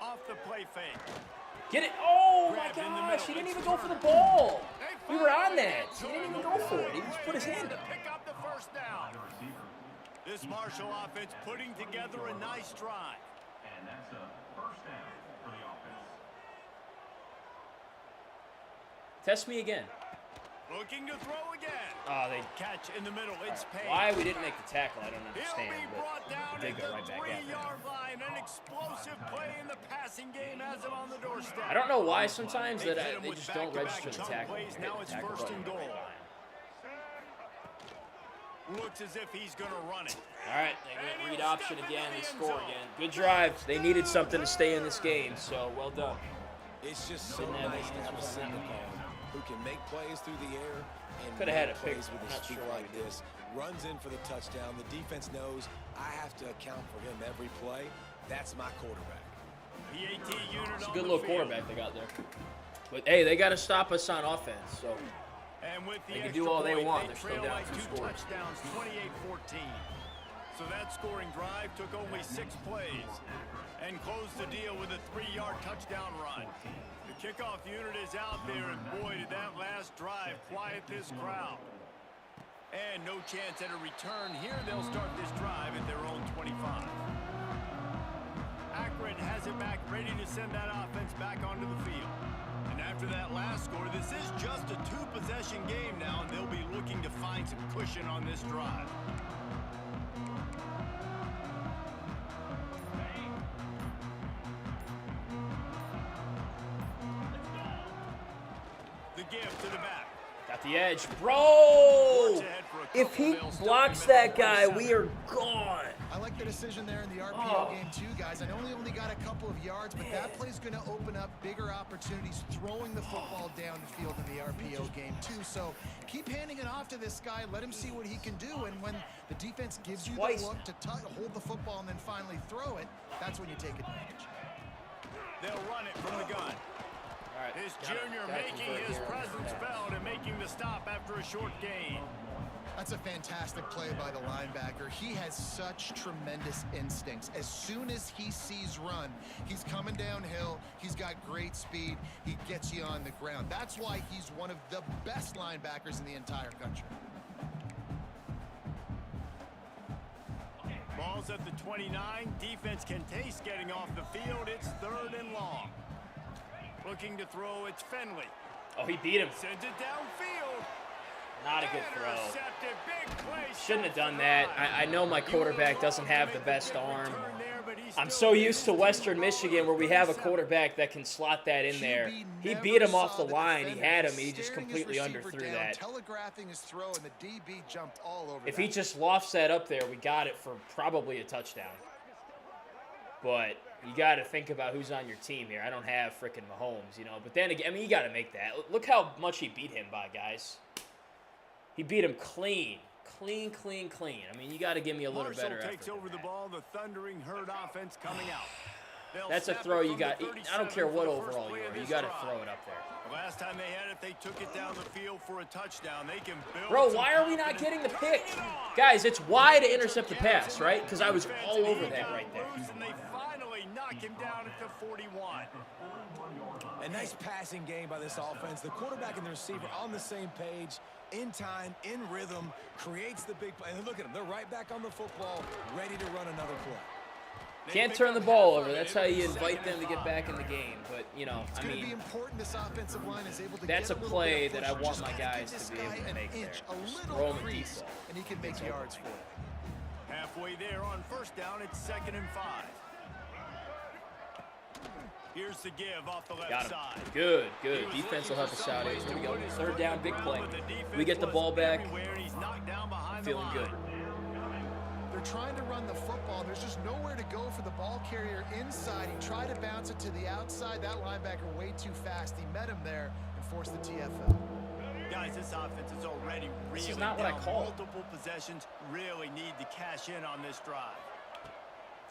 S2: Off the play fake.
S1: Get it. Oh, my
S2: Grabbed in the
S1: gosh.
S2: middle.
S1: He didn't
S2: It's
S1: even go for the
S2: Turner.
S1: ball.
S2: They
S1: We were
S2: fire
S1: on that. He didn't even go for it. He just put his hand up.
S2: Pick up the first down. This Marshall offense putting together a nice drive.
S6: And that's a first down for the offense.
S1: Test me again.
S2: Looking to throw again.
S1: Oh, they.
S2: Catch in the middle. It's Payne.
S1: Why we didn't make the tackle, I don't
S2: He'll
S1: understand.
S2: be
S1: But
S2: brought down
S1: they
S2: at
S1: go
S2: the
S1: right back after him.
S2: 3-yard line. An explosive play in the passing game has him on the doorstep.
S1: I don't know why sometimes
S2: They've
S1: that
S2: hit him
S1: they
S2: with
S1: just don't
S2: back-to-back
S1: register the
S2: chunk
S1: tackle.
S2: plays.
S1: Hit
S2: Now
S1: the
S2: it's
S1: tackle
S2: first
S1: button
S2: and
S1: right
S2: goal.
S1: behind.
S2: Looks as if he's going to run it.
S1: All right, they get read option again. They score again. Good drive. They needed something to stay in this game, so well done.
S3: It's just so
S1: Didn't have
S3: nice
S1: the
S3: to have a
S1: answers on
S3: single
S1: that
S3: man who can make plays through the air and
S1: Coulda had
S3: make
S1: a pick.
S3: plays with
S1: I'm
S3: his
S1: not
S3: feet
S1: sure why
S3: like
S1: we did.
S3: this. Runs in for the touchdown. The defense knows I have to account for him every play. That's my quarterback.
S2: PAT unit
S1: It's a
S2: on
S1: good
S2: the
S1: little
S2: field.
S1: quarterback they got there. But hey, they got to stop us on offense. So
S2: And with the
S1: They can
S2: extra
S1: do all they
S2: point,
S1: want.
S2: They
S1: They're still
S2: trail
S1: down
S2: by
S1: 2
S2: 2
S1: scores.
S2: touchdowns, 28-14. So that scoring drive took only 6 plays and closed the deal with a 3-yard touchdown run. The kickoff unit is out there, and boy, did that last drive quiet this crowd. And no chance at a return here. They'll start this drive at their own 25. Akron has it back, ready to send that offense back onto the field. And after that last score, this is just a 2-possession game now, and they'll be looking to find some cushion on this drive. The give to the back.
S1: got the edge, bro. If he blocks that guy, we are gone.
S4: I like the decision there in the RPO
S1: Oh.
S4: game too, guys. I know he only got a couple of yards, but that play's going to open up bigger opportunities throwing the football down the field in the RPO game too. So keep handing it off to this guy. Let him see what he can do. And when the defense gives you
S1: Twice.
S4: the look to hold the football and then finally throw it, that's when you take advantage.
S2: They'll run it from the gun.
S1: All right,
S2: His
S1: gotta
S2: junior making
S1: convert
S2: his
S1: here on
S2: presence
S1: this pass.
S2: felt and making the stop after a short gain.
S4: That's a fantastic play by the linebacker. He has such tremendous instincts. As soon as he sees run, he's coming downhill. He's got great speed. He gets you on the ground. That's why he's one of the best linebackers in the entire country.
S2: Ball's at the 29. Defense can taste getting off the field. It's 3rd and long. Looking to throw, it's Fenley.
S1: Oh, he beat him.
S2: Sends it downfield.
S1: Not a good throw.
S2: Intercepted. Big play.
S1: Shouldn't have done
S2: Shot
S1: that.
S2: for
S1: I know my
S2: the
S1: quarterback
S2: drive.
S1: doesn't have the
S2: Make a
S1: best
S2: big
S1: arm.
S2: return there, but he's
S1: I'm
S2: still
S1: so used to
S2: able
S1: Western
S2: throw
S1: Michigan where we
S2: for
S1: have a
S2: 37.
S1: quarterback that can slot that in there.
S4: QB
S1: He
S4: never
S1: beat him off
S4: saw
S1: the line. He
S4: defender
S1: had him. He just
S4: staring his
S1: completely
S4: receiver
S1: underthrew
S4: down,
S1: that.
S4: telegraphing his throw, and the DB jumped all over
S1: If
S4: that.
S1: he just lofts that up there, we got it for probably a touchdown. But you got to think about who's on your team here. I don't have frickin' Mahomes, you know. But then again, I mean, you got to make that. Look how much he beat him by, guys. He beat him clean. Clean. I mean, you got to give me a little
S2: Marshall
S1: better effort.
S2: takes over the ball. The Thundering Herd offense coming out.
S1: That's a throw you got. I don't care what overall you are. You got to throw it up there.
S2: Last time they had it, they took it down the field for a touchdown. They can build.
S1: Bro, why are we not getting the pick? Guys, it's why to intercept the pass, right? Because I was all over that right there.
S2: And they finally knock him down at the 41.
S3: A nice passing game by this offense. The quarterback and the receiver on the same page, in time, in rhythm, creates the big play. And look at them. They're right back on the football, ready to run another play.
S1: Can't turn the ball over. That's how you invite them to get back in the game. But, you know, I mean, that's a play that I want my guys to be able to make there. Throw him a deep ball.
S4: And he can make yards for it.
S2: Halfway there on first down, it's 2nd and 5. Here's the give off the left side.
S1: Good. Defense will help us out here. Here we go. 3rd down, big play. We get the ball back. I'm feeling good.
S4: They're trying to run the football. There's just nowhere to go for the ball carrier inside. He tried to bounce it to the outside. That linebacker way too fast. He met him there and forced the TFL.
S2: Guys, this offense is already really
S1: This is not what I called.
S2: Multiple possessions really need to cash in on this drive.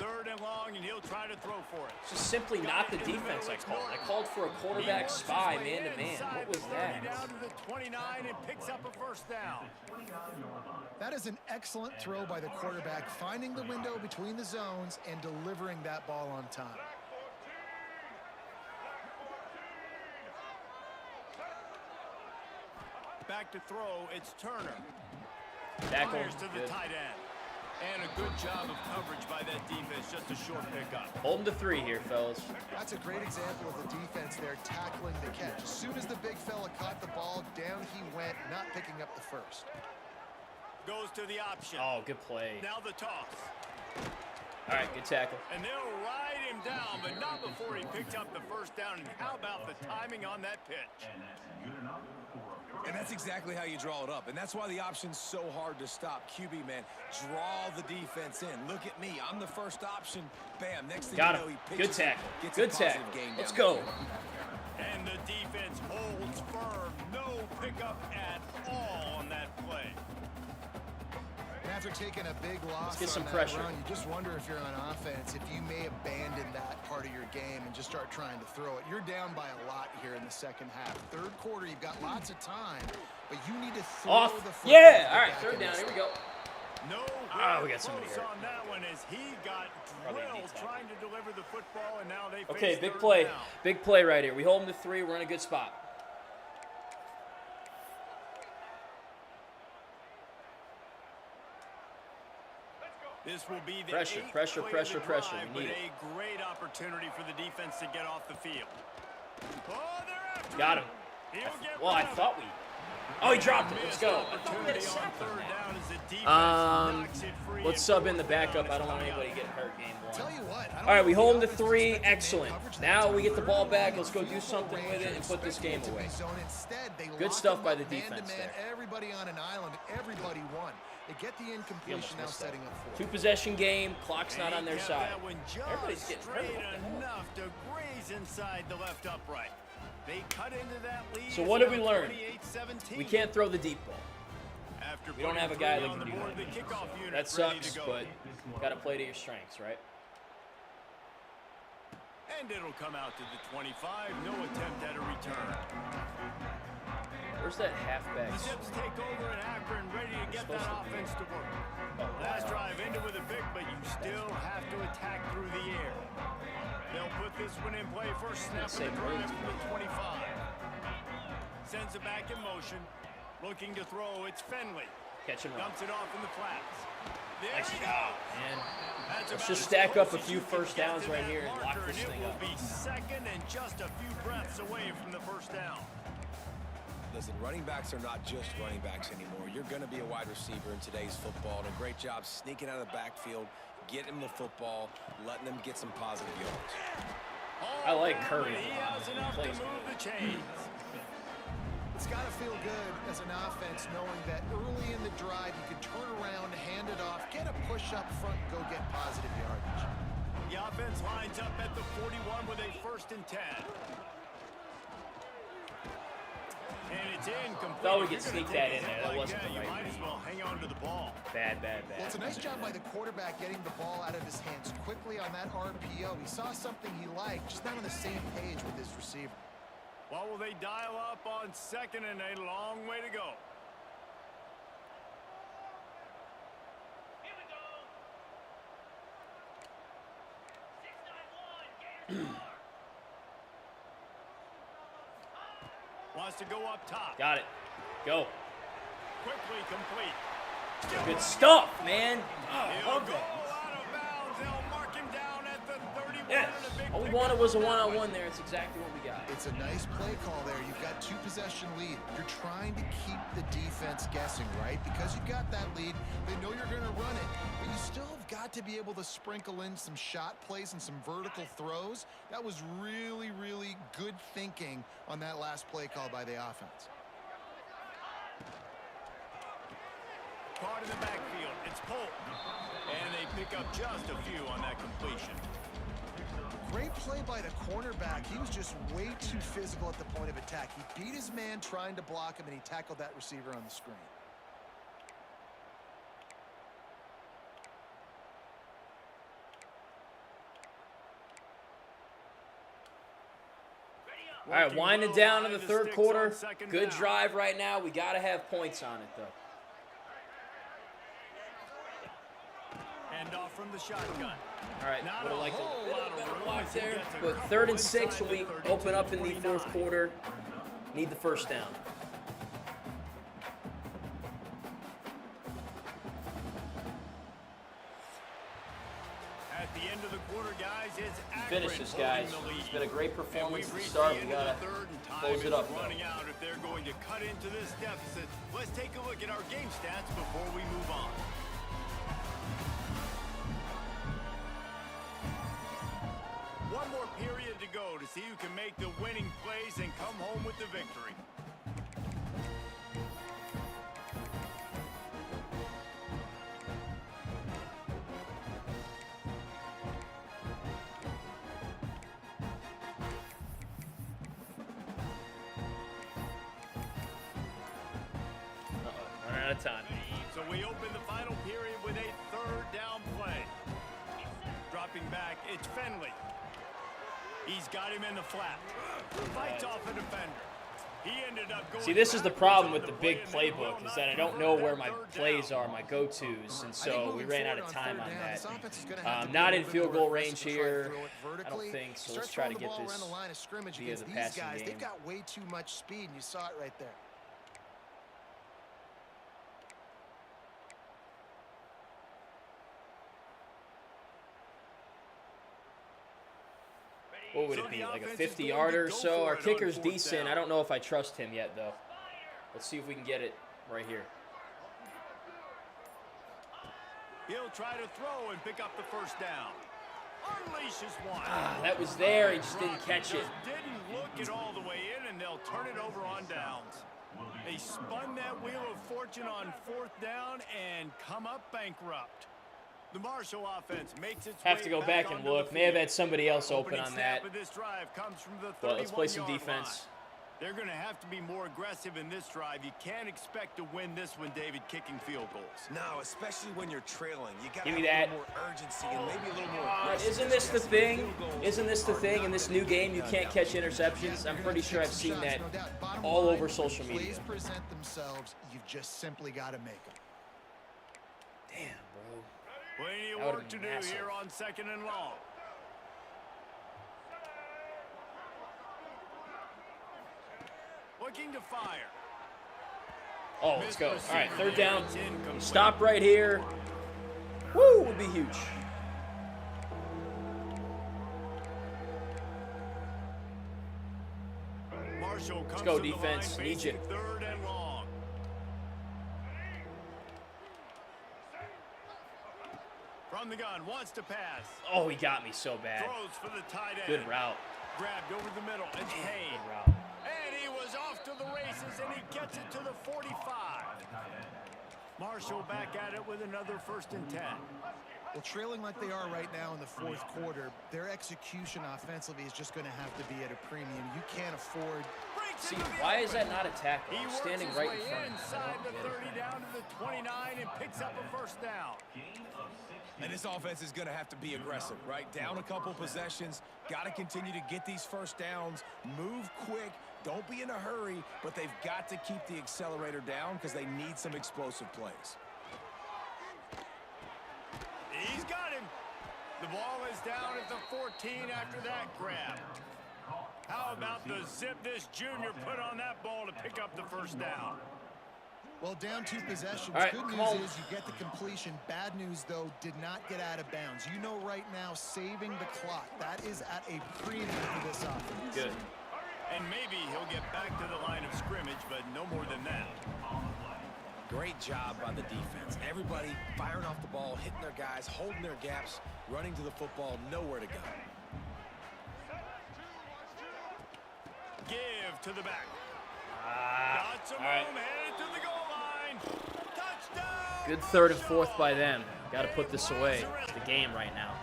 S2: 3rd and long, and he'll try to throw for it.
S1: It's just simply not the defense I called. I called for a quarterback spy, man-to-man. What was that?
S2: Down to the 29 and picks up a 1st down.
S4: That is an excellent throw by the quarterback, finding the window between the zones and delivering that ball on time.
S2: Back to throw, it's Turner.
S1: Tackle.
S2: Fires to the tight end. And a good job of coverage by that defense, just a short pickup.
S1: Hold him to 3 here, fellas.
S4: That's a great example of the defense there tackling the catch. As soon as the big fella caught the ball, down he went, not picking up the first.
S2: Goes to the option.
S1: Oh, good play.
S2: Now the toss.
S1: All right, good tackle.
S2: And they'll ride him down, but not before he picks up the 1st down. And how about the timing on that pitch?
S3: And that's exactly how you draw it up. And that's why the option's so hard to stop. QB, man, draw the defense in. Look at me. I'm the first option. Bam. Next thing you know, he pitches.
S1: Good tackle.
S3: Gets
S1: Good
S3: a positive
S1: tackle.
S3: game
S1: Let's
S3: down
S1: go.
S3: there.
S2: And the defense holds firm. No pickup at all on that play.
S4: And after taking a big loss
S1: get some
S4: on that
S1: pressure.
S4: run, you just wonder if you're on offense, if you may abandon that part of your game and just start trying to throw it. You're down by a lot here in the 2nd half. 3rd quarter, you've got lots of time, but you need to throw the football.
S1: Yeah, all right,
S4: back
S1: 3rd
S4: in
S1: down.
S4: this
S1: Here we go.
S2: No
S1: we got somebody
S2: close
S1: hurt.
S2: on that one as he got
S1: Probably a
S2: drilled
S1: D-tackle.
S2: trying to deliver the football, and now they
S1: Okay,
S2: face
S1: big
S2: 3rd
S1: play.
S2: down.
S1: Big play right here. We hold him to 3. We're in a good spot.
S2: This will be the
S1: Pressure,
S2: 8th
S1: pressure,
S2: play
S1: pressure,
S2: of the
S1: pressure.
S2: drive,
S1: We need
S2: but
S1: it.
S2: a great opportunity for the defense to get off the field. Oh, they're after
S1: Got him.
S2: He'll get
S1: Well, I
S2: rid of
S1: thought we... Oh, he dropped it. Let's go. I thought we had a
S2: opportunity
S1: sack
S2: on
S1: on
S2: 3rd
S1: that.
S2: down as the defense knocks it free.
S1: Let's
S2: and
S1: sub in the
S2: 4th down
S1: backup.
S2: is
S1: I don't want
S2: coming
S1: anybody
S2: up.
S1: getting hurt game 1.
S4: Tell you what,
S1: All right, we hold him to 3.
S4: Excellent.
S1: Excellent. Now we get the ball back. Let's go do something with it and put this game away. Good stuff by the defense there.
S4: Everybody on an island, everybody won. They get the incompletion now setting up for it.
S1: 2-possession game. Clock's not on their
S2: Kept
S1: side.
S2: that one just
S1: Everybody's getting hurt.
S2: straight
S1: What the hell?
S2: enough to graze inside the left upright. They cut into that lead.
S1: So what did we
S2: It's
S1: learn?
S2: 28-17.
S1: We can't throw the deep ball.
S2: After
S1: We don't
S2: putting
S1: have a
S2: 3
S1: guy that
S2: on
S1: can
S2: the
S1: do
S2: board,
S1: that.
S2: the kickoff unit
S1: That
S2: ready
S1: sucks,
S2: to go.
S1: but got to play to your strengths, right?
S2: And it'll come out to the 25. No attempt at a return.
S1: Where's that halfback?
S2: The Zips take over in Akron, ready to get that offense to work. Last drive ended with a pick, but you still have to attack through the air. They'll put this one in play. First snap of the drive from the 25. Sends it back in motion. Looking to throw, it's Fenley.
S1: Catch and run.
S2: Dumps it off in the flats. There
S1: Nice
S2: he
S1: job,
S2: goes.
S1: man.
S2: That's
S1: Let's
S2: about
S1: just
S2: as
S1: stack
S2: close
S1: up a
S2: as
S1: few
S2: you can
S1: first
S2: get
S1: downs
S2: to
S1: right
S2: that
S1: here and lock
S2: marker,
S1: this
S2: and
S1: thing
S2: it
S1: up.
S2: will be 2nd and just a few breaths away from the 1st down.
S3: Listen, running backs are not just running backs anymore. You're going to be a wide receiver in today's football. And a great job sneaking out of the backfield, getting them the football, letting them get some positive yards.
S1: I like Curry.
S2: He has enough to
S1: Plays
S2: move the chains.
S4: It's got to feel good as an offense knowing that early in the drive you can turn around, hand it off, get a push up front, go get positive yardage.
S2: The offense lines up at the 41 with a 1st and 10. And it's incomplete.
S1: Thought we could sneak that in there. That
S2: Like
S1: wasn't
S2: that,
S1: the
S2: you
S1: right
S2: might as
S1: read.
S2: well hang on to the ball.
S1: Bad.
S4: Well, it's a nice job by the quarterback getting the ball out of his hands quickly on that RPO. He saw something he liked, just not on the same page with his receiver.
S2: What will they dial up on 2nd and a long way to go? Wants to go up top.
S1: Got it. Go.
S2: Quickly complete.
S1: Good stuff, man.
S2: He'll
S1: Love
S2: go
S1: that.
S2: out of bounds. They'll mark him down at the 31.
S1: Yes.
S2: And a big
S1: All we
S2: pickup
S1: wanted was a
S2: for
S1: one-on-one there. It's exactly what we got.
S4: It's a nice play call there. You've got 2-possession lead. You're trying to keep the defense guessing, right? Because you've got that lead, they know you're going to run it. But you still have got to be able to sprinkle in some shot plays and some vertical throws. That was really, really good thinking on that last play call by the offense.
S2: Caught in the backfield. It's Polk. And they pick up just a few on that completion.
S4: Great play by the cornerback. He was just way too physical at the point of attack. He beat his man trying to block him, and he tackled that receiver on the screen.
S1: All right, winding down in the 3rd quarter. Good drive right now. We got to have points on it, though.
S2: And off from the shotgun.
S1: All right,
S2: Not
S1: would have
S2: a
S1: liked a
S2: whole
S1: little
S2: lot of
S1: better
S2: room
S1: block
S2: as he
S1: there.
S2: gets a
S1: But
S2: couple
S1: 3rd and
S2: inside
S1: 6 when we
S2: the
S1: open up in the
S2: 32-49.
S1: 4th quarter. Need the 1st down.
S2: At the end of the quarter, guys, it's Akron
S1: Finish this, guys.
S2: holding the lead.
S1: It's been a great
S2: And
S1: performance
S2: we've
S1: to
S2: reached
S1: start.
S2: the
S1: We
S2: end
S1: got
S2: of the
S1: to
S2: 3rd, and time
S1: close it
S2: is
S1: up, though.
S2: running out if they're going to cut into this deficit. Let's take a look at our game stats before we move on. One more period to go to see who can make the winning plays and come home with the victory.
S1: Running out of time.
S2: So we open the final period with a 3rd down play. Dropping back, it's Finley. He's got him in the flat. Fights off a defender. He ended up going.
S1: See, this is the problem with the
S2: backwards
S1: big
S2: on play and did well
S1: playbook is
S2: not
S1: that I
S2: to
S1: don't know
S2: convert
S1: where
S2: that
S1: my
S2: 3rd
S1: plays
S2: down.
S1: are, my go-tos, and so we ran out of time on that.
S4: Not
S1: Not in field goal range here. I don't think, so let's try to get this via the passing game.
S4: They've got way too much speed, and you saw it right there.
S1: What would it be, like a 50-yarder or so? Our kicker's decent. I don't know if I trust him yet, though. Let's see if we can get it right here.
S2: He'll try to throw and pick up the 1st down. Unleashes one.
S1: That was there. He just didn't catch it.
S2: Just didn't look it all the way in, and they'll turn it over on downs. They spun that wheel of fortune on 4th down and come up bankrupt. The Marshall offense makes its
S1: Have to
S2: way
S1: go back and
S2: onto
S1: look.
S2: the
S1: May have
S2: field.
S1: had somebody else open
S2: Opening
S1: on that.
S2: snap of this drive comes from the
S1: But let's play some
S2: 31-yard
S1: defense.
S2: line. They're going to have to be more aggressive in this drive. You can't expect to win this one, David, kicking field goals.
S3: No, especially when you're trailing. You got to
S1: Give
S3: have
S1: me
S3: a
S1: that.
S3: little more urgency and maybe a little more aggressive.
S1: Isn't this the thing? Isn't this the thing in this new game? You can't catch interceptions. I'm pretty sure I've seen that all over social media.
S4: Plays present themselves. You've just simply got to make them.
S1: Damn, bro.
S2: Plenty of
S1: That would've
S2: work to
S1: been
S2: do
S1: massive.
S2: here on 2nd and long. Looking to fire.
S1: Oh, let's go. All right, 3rd down.
S2: It's incomplete.
S1: Stop right here. Woo, would be huge.
S2: Marshall comes
S1: go,
S2: to the
S1: defense.
S2: line,
S1: Need you.
S2: facing 3rd and long. From the gun, wants to pass.
S1: Oh, he got me so bad.
S2: Throws for the tight end.
S1: Good route.
S2: Grabbed over the middle. It's Payne.
S1: Good route.
S2: And he was off to the races, and he gets it to the 45. Marshall back at it with another 1st and 10.
S4: Well, trailing like they are right now in the fourth quarter, their execution offensively is just going to have to be at a premium. You can't afford.
S1: See, why is that not a tackle?
S2: He
S1: I'm
S2: works
S1: standing
S2: his
S1: right
S2: way
S1: in front of him.
S2: inside the 30 down to the 29 and picks up a first down.
S3: And this offense is going to have to be aggressive, right? Down a couple possessions, got to continue to get these first downs, move quick, don't be in a hurry, but they've got to keep the accelerator down because they need some explosive plays.
S2: He's got him. The ball is down at the 14 after that grab. How about the zip this junior put on that ball to pick up the first down?
S4: Well, down 2 possessions.
S1: All right,
S4: Good news is you get the completion. Bad news, though, did not get out of bounds. You know right now, saving the clock, that is at a premium for this offense.
S1: Good.
S2: And maybe he'll get back to the line of scrimmage, but no more than that.
S3: Great job by the defense. Everybody firing off the ball, hitting their guys, holding their gaps, running to the football, nowhere to go.
S2: Give to the back. Got some
S1: all right.
S2: room, headed to the goal line. Touchdown!
S1: Good 3rd and 4th by them. Got to put this away. It's the game right now.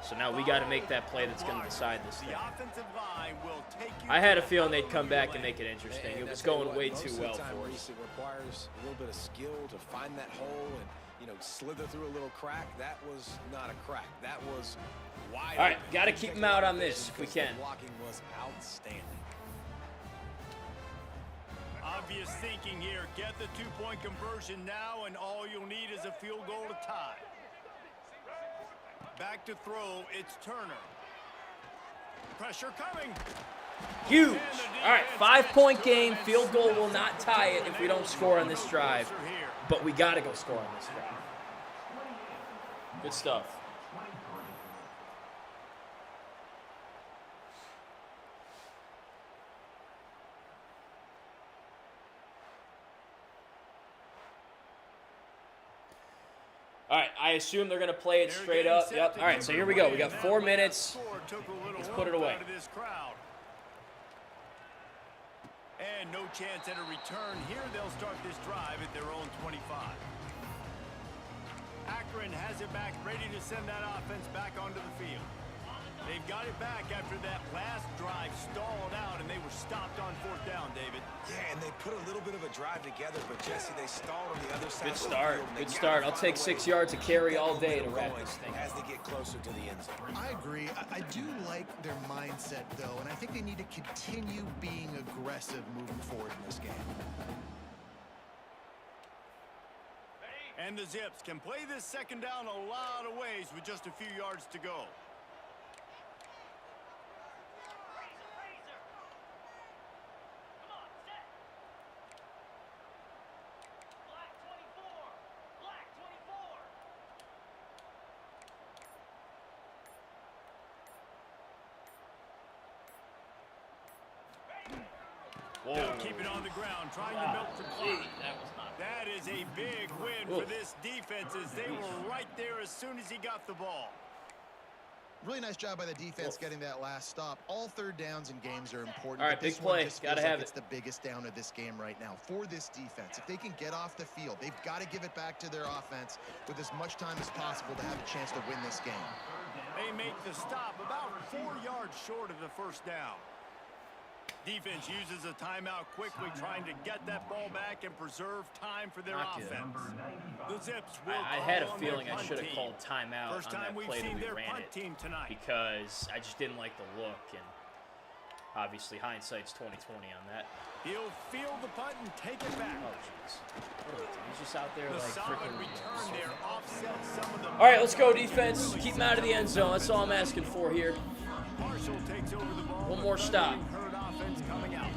S1: So now we got to make that play that's going to decide this thing.
S2: The offensive line will take you.
S1: I had a feeling they'd come back and make it interesting. It was going way too well for us.
S3: It requires a little bit of skill to find that hole and, slither through a little crack. That was not a crack. That was wide.
S1: All right,
S3: open.
S1: got to keep them out on this if we can.
S3: The blocking was outstanding.
S2: Obvious thinking here. Get the 2-point conversion now, and all you'll need is a field goal to tie. Back to throw. It's Turner. Pressure coming.
S1: Huge. All right, 5-point game. Field goal will not tie it if we don't score on this drive. But we got to go score on this drive. Good stuff. All right, I assume they're going to play it straight up. Yep. All right, so here we go. We got 4 minutes. Let's put it away.
S2: And no chance at a return here. They'll start this drive at their own 25. Akron has it back, ready to send that offense back onto the field. They've got it back after that last drive stalled out, and they were stopped on 4th down, David.
S3: Yeah, and they put a little bit of a drive together, but Jesse, they stalled on the other side.
S1: Good start. Good start. I'll take 6 yards of carry all day to wrap this thing
S3: as they get closer to the end zone.
S4: I agree. I do like their mindset, though, and I think they need to continue being aggressive moving forward in this game.
S2: And the Zips can play this second down a lot of ways with just a few yards to go. They'll keep it on the ground, trying to milk the clock. That is a big win for this defense, as they were right there as soon as he got the ball.
S4: Really nice job by the defense getting that last stop. All 3rd downs in games are important.
S1: All right, big play. Got to have it.
S4: It's the biggest down of this game right now for this defense. If they can get off the field, they've got to give it back to their offense with as much time as possible to have a chance to win this game.
S2: They make the stop about 4 yards short of the first down. Defense uses a timeout quickly, trying to get that ball back and preserve time for their offense. The Zips will
S1: I had a feeling I should have called timeout on that play that we ran it because I just didn't like the look, and obviously hindsight's 20/20 on that.
S2: He'll field the punt and take it back.
S1: Oh jeez, what are we doing? He's just out there like freaking.
S2: Return there offset some of the.
S1: All right, let's go defense. Keep him out of the end zone. That's all I'm asking for here.
S2: Marshall takes over the ball.
S1: One more stop.
S2: Offense coming out.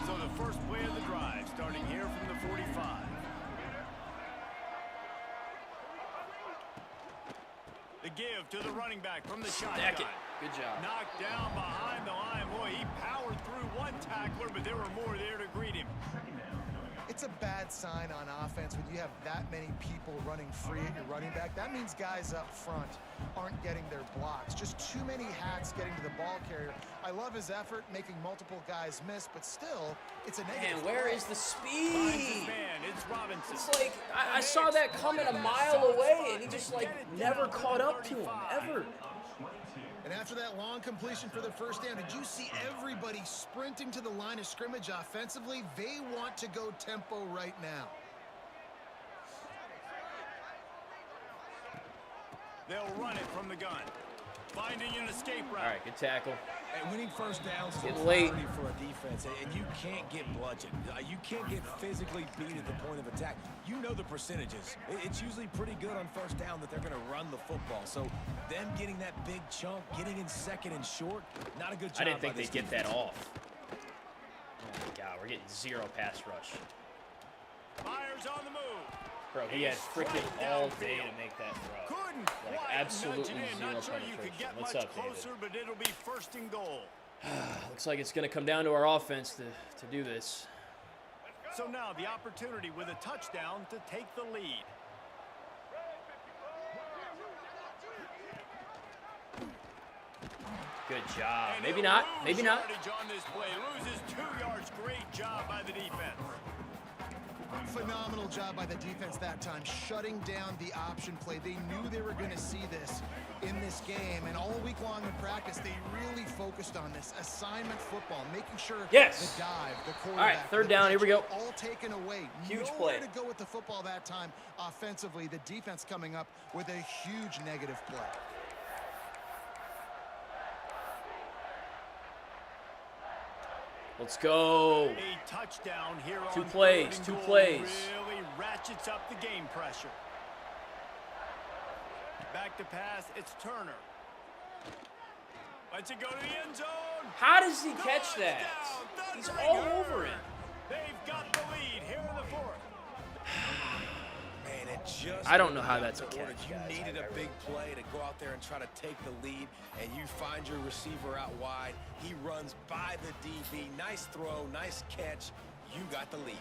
S2: So the first play of the drive, starting here from the 45. The give to the running back from the shotgun.
S1: Good job.
S2: Knocked down behind the line. Boy, he powered through one tackler, but there were more there to greet him.
S4: It's That's a bad sign on offense when you have that many people running free at your running back. That means guys up front aren't getting their blocks. Just too many hats getting to the ball carrier. I love his effort, making multiple guys miss, but still, it's a negative.
S1: Man, where is the speed?
S2: Man, it's Robinson.
S1: It's like, I saw that coming a mile away, and he just, like, never caught up to him, ever.
S4: And after that long completion for the first down, did you see everybody sprinting to the line of scrimmage offensively? They want to go tempo right now.
S2: They'll run it from the gun. Finding an escape route.
S1: All right, good tackle.
S3: And winning first downs is a
S1: Getting late.
S3: priority for a defense, and you can't get bludgeoned. You can't get physically beat at the point of attack. You know the percentages. It's usually pretty good on first down that they're going to run the football. So them getting that big chunk, getting in second and short, not a good job.
S1: I didn't think
S3: by this
S1: they'd get that
S3: defense.
S1: off. Oh my God, we're getting 0 pass rush.
S2: Fires on the move.
S1: Bro, he had freaking all day to make that throw.
S2: Couldn't
S1: Like,
S2: quite
S1: absolutely
S2: nudge it in.
S1: zero
S2: Not sure you could
S1: penetration.
S2: get
S1: What's
S2: much
S1: up, David?
S2: closer, but it'll be first and goal.
S1: Looks like it's going to come down to our offense to do this.
S2: So now the opportunity with a touchdown to take the lead.
S1: Good job.
S2: And
S1: Maybe
S2: he'll
S1: not.
S2: lose
S1: Maybe not.
S2: yardage on this play. Loses 2 yards. Great job by the defense.
S4: Phenomenal job by the defense that time, shutting down the option play. They knew they were going to see this in this game, and all week long in practice, they really focused on this assignment football, making sure
S1: Yes.
S4: the dive, the quarterback,
S1: All right, third
S4: the
S1: down, here we
S4: pitch,
S1: go.
S4: all taken away.
S1: Huge
S4: Nowhere
S1: play.
S4: to go with the football that time offensively. The defense coming up with a huge negative play.
S1: Let's go.
S2: A touchdown here on
S1: Two plays,
S2: third and
S1: two
S2: goal
S1: plays.
S2: Really ratchets up the game pressure. Back to pass, it's Turner. Lets it go to the end zone.
S1: How does he catch that?
S2: Touchdown,
S1: He's
S2: Thundering
S1: all
S2: Herd.
S1: over it.
S2: They've got the lead here in the fourth.
S3: Man, it just
S1: I don't know how that's a
S3: got to order.
S1: catch,
S3: You
S1: guys.
S3: needed a big play to go out there and try to take the lead, and you find your receiver out wide. He runs by the DB. Nice throw, nice catch. You got the lead.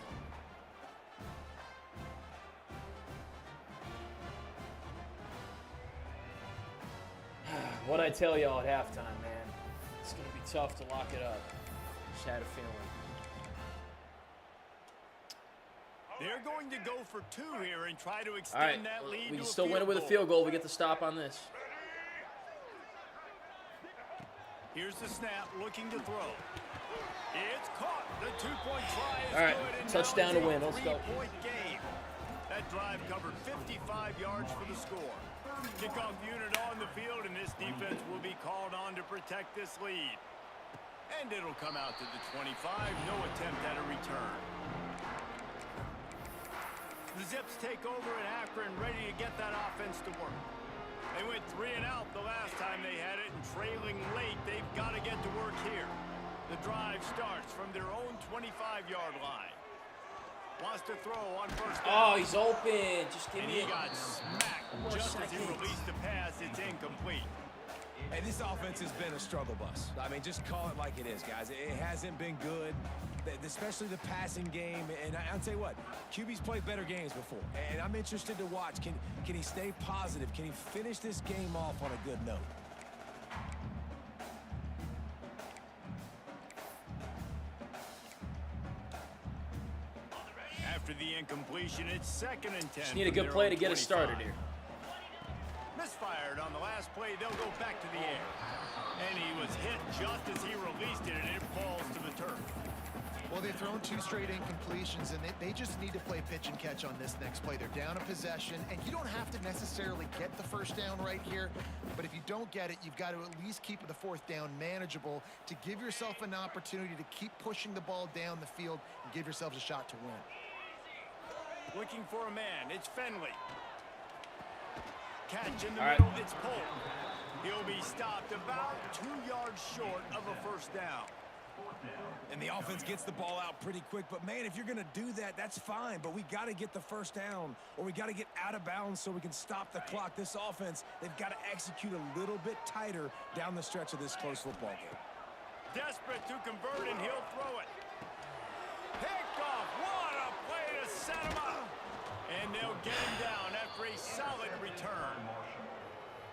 S1: What'd I tell y'all at halftime, man? It's going to be tough to lock it up. Just had a feeling.
S2: They're going to go for 2 here and try to
S1: All right,
S2: extend that lead
S1: we
S2: to
S1: can
S2: a
S1: still win it with a
S2: goal.
S1: field goal. We get the stop on this.
S2: Here's the snap, looking to throw. It's caught. The 2-point try is
S1: All right,
S2: good. And
S1: touchdown
S2: now
S1: to win.
S2: it's a
S1: Let's go.
S2: 3-point game. That drive covered 55 yards for the score. Kickoff unit on the field, and this defense will be called on to protect this lead. And it'll come out to the 25. No attempt at a return. The Zips take over at Akron, ready to get that offense to work. They went 3 and out the last time they had it, and trailing late, they've got to get to work here. The drive starts from their own 25-yard line. Wants to throw on first down.
S1: Oh, he's open. Just give
S2: And
S1: me
S2: he
S1: a
S2: got smacked
S1: more
S2: just as he
S1: seconds.
S2: released the pass. It's incomplete.
S3: Hey, this offense has been a struggle bus. I mean, just call it like it is, guys. It hasn't been good, especially the passing game. And I'll tell you what, QB's played better games before. And I'm interested to watch. Can he stay positive? Can he finish this game off on a good note?
S2: After the incompletion, it's 2nd and 10.
S1: Just need a
S2: from
S1: good
S2: their
S1: play
S2: own
S1: to get us
S2: 25.
S1: started here.
S2: Misfired on the last play. They'll go back to the air. And he was hit just as he released it, and it falls to the turf.
S4: Well, they've thrown 2 straight incompletions, and they just need to play pitch and catch on this next play. They're down a possession, and you don't have to necessarily get the first down right here, but if you don't get it, you've got to at least keep the 4th down manageable to give yourself an opportunity to keep pushing the ball down the field and give yourselves a shot to win.
S2: Looking for a man. It's Fenley. Catch in the
S1: All right.
S2: middle. It's Polk. He'll be stopped about 2 yards short of a first down.
S3: And the offense gets the ball out pretty quick. But, man, if you're going to do that, that's fine. But we got to get the first down, or we got to get out of bounds so we can stop the clock. This offense, they've got to execute a little bit tighter down the stretch of this close football game.
S2: Desperate to convert, and he'll throw it. Picked off. What a play to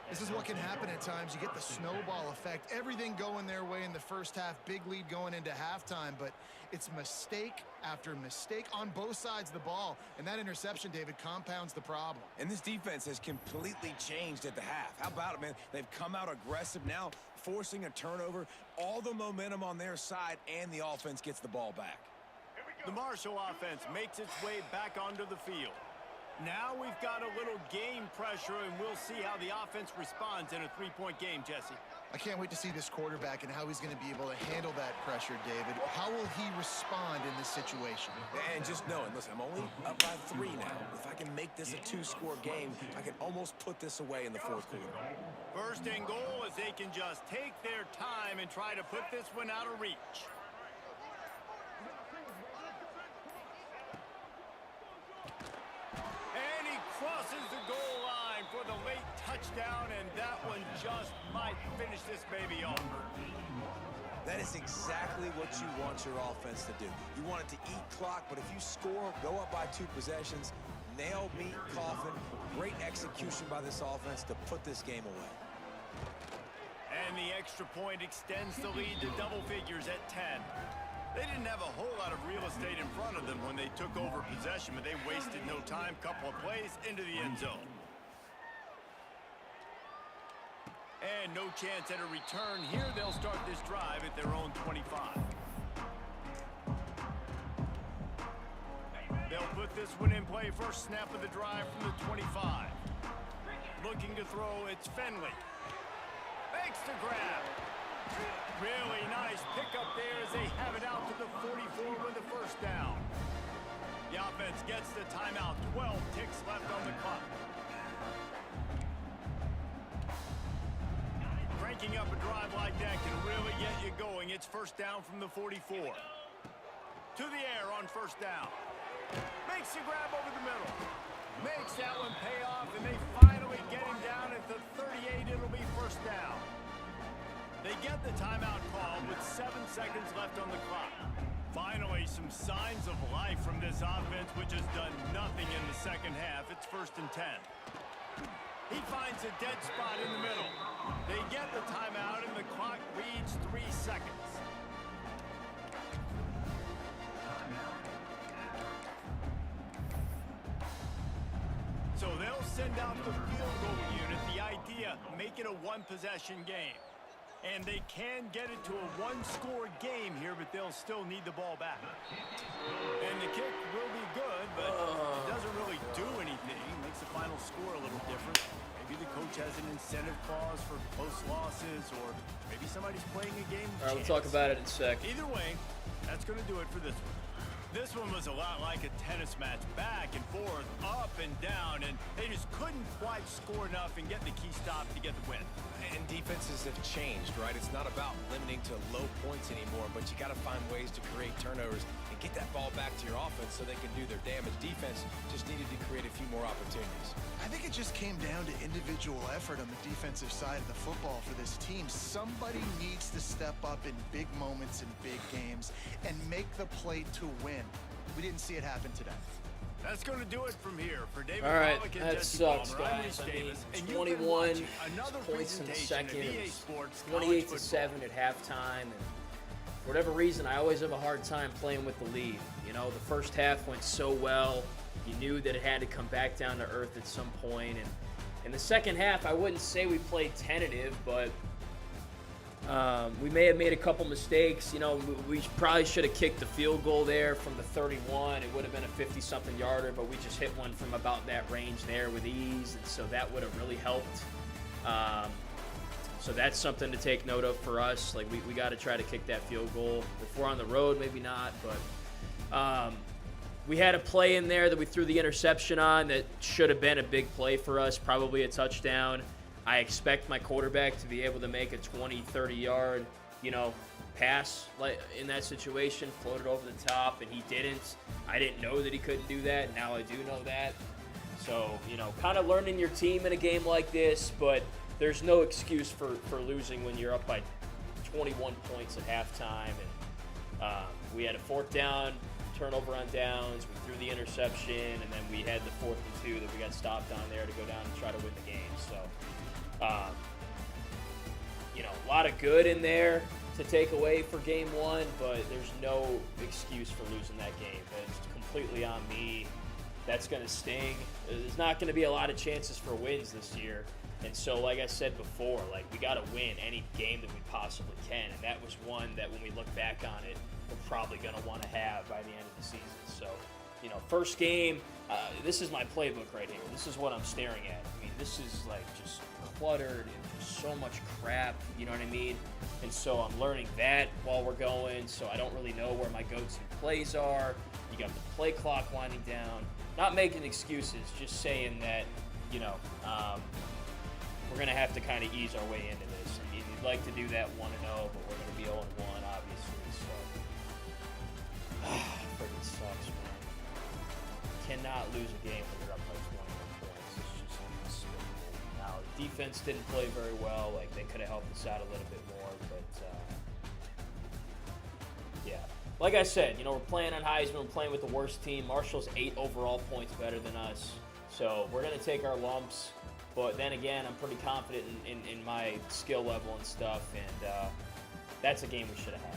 S4: This is what can happen at times. You get the snowball effect. Everything going their way in the first half. Big lead going into halftime, but it's mistake after mistake on both sides of the ball. And that interception, David, compounds the problem.
S3: And this defense has completely changed at the half. How about it, man? They've come out aggressive now, forcing a turnover. All the momentum on their side, and the offense gets the ball back.
S2: The Marshall offense makes its way back onto the field. Now we've got a little game pressure, and we'll see how the offense responds in a three-point game, Jesse.
S4: I can't wait to see this quarterback and how he's going to be able to handle that pressure, David. How will he respond in this situation?
S3: And just knowing, listen, I'm only up by 3 now. If I can make this a 2-score game, I can almost put this away in the fourth quarter.
S2: First and goal as they can just take their time and try to put this one out of reach. Crosses the goal line for the late touchdown, and that one just might finish this baby off.
S3: That is exactly what you want your offense to do. You want it to eat clock, but if you score, go up by 2 possessions, nail, meet, coffin. Great execution by this offense to put this game away.
S2: And the extra point extends the lead to double figures at 10. They didn't have a whole lot of real estate in front of them when they took over possession, but they wasted no time. Couple of plays into the end zone. And no chance at a return here. They'll start this drive at their own 25. They'll put this one in play. First snap of the drive from the 25. Looking to throw, it's Finley. Makes the grab. Really nice pickup there as they have it out to the 44 with the first down. The offense gets the timeout. 12 ticks left on the clock. Cranking up a drive like that can really get you going. It's first down from the 44. To the air on first down. Makes the grab over the middle. Makes that one pay off, and they finally get him down at the 38. It'll be first down. They get the timeout call with 7 seconds left on the clock. Finally, some signs of life from this offense, which has done nothing in the second half. It's first and 10. He finds a dead spot in the middle. They get the timeout, and the clock reads 3 seconds. So they'll send out the field goal unit. The idea, make it a 1-possession game. And they can get it to a 1-score game here, but they'll still need the ball back. And the kick will be good, but it doesn't really do anything. It makes the final score a little different. Maybe the coach has an incentive clause for close losses, or maybe somebody's playing a game of
S1: All right,
S2: chance.
S1: we'll talk about it in a sec.
S2: Either way, that's going to do it for this one. This one was a lot like a tennis match, back and forth, up and down, and they just couldn't quite score enough and get the key stop to get the win.
S3: And defenses have changed, right? It's not about limiting to low points anymore, but you got to find ways to create turnovers and get that ball back to your offense so they can do their damage. Defense just needed to create a few more opportunities.
S4: I think it just came down to individual effort on the defensive side of the football for this team. Somebody needs to step up in big moments in big games and make the play to win. We didn't see it happen today.
S2: That's going to do it from here for David.
S1: All right,
S2: Pollock and
S1: that
S2: Jesse
S1: sucks,
S2: Palmer. I'm
S1: guys.
S2: Reese
S1: I mean,
S2: Davis, and you've been
S1: 21
S2: watching another
S1: points in the
S2: presentation
S1: second.
S2: of
S1: It
S2: EA
S1: was
S2: Sports
S1: 28 to
S2: College
S1: 7 at halftime, and for whatever reason, I always have a hard time playing with the lead. You know, the first half went so well. You knew that it had to come back down to earth at some point, and in the second half, I wouldn't say we played tentative, but we may have made a couple mistakes. You know, we probably should have kicked the field goal there from the 31. It would have been a 50-something yarder, but we just hit one from about that range there with ease, and so that would have really helped. So that's something to take note of for us. Like, we got to try to kick that field goal. If we're on the road, maybe not, but we had a play in there that we threw the interception on that should have been a big play for us, probably a touchdown. I expect my quarterback to be able to make a 20, 30-yard, pass in that situation, float it over the top, and he didn't. I didn't know that he couldn't do that. Now I do know that. So, kind of learning your team in a game like this, but there's no excuse for losing when you're up by 21 points at halftime. And we had a 4th down, turnover on downs. We threw the interception, and then we had the 4th and 2 that we got stopped on there to go down and try to win the game. So Um, a lot of good in there to take away for game one, but there's no excuse for losing that game. It's completely on me. That's going to sting. There's not going to be a lot of chances for wins this year. And so, like I said before, we got to win any game that we possibly can. And that was one that when we look back on it, we're probably going to want to have by the end of the season. So, first game, this is my playbook right here. This is what I'm staring at. I mean, this is just cluttered and just so much crap, you know what I mean? And so I'm learning that while we're going, so I don't really know where my go-to plays are. You got the play clock winding down. Not making excuses, just saying that, we're going to have to kind of ease our way into this. I mean, you'd like to do that 1-0, but we're going to be 0-1, obviously, so. Freaking sucks, man. Cannot lose a game when you're up by 21 points. It's just despicable. Now, the defense didn't play very well. They could have helped us out a little bit more, but, yeah. Like I said, we're playing on Heisman. We're playing with the worst team. Marshall's 8 overall points better than us. So we're going to take our lumps. But then again, I'm pretty confident in my skill level and stuff. And that's a game we should have had.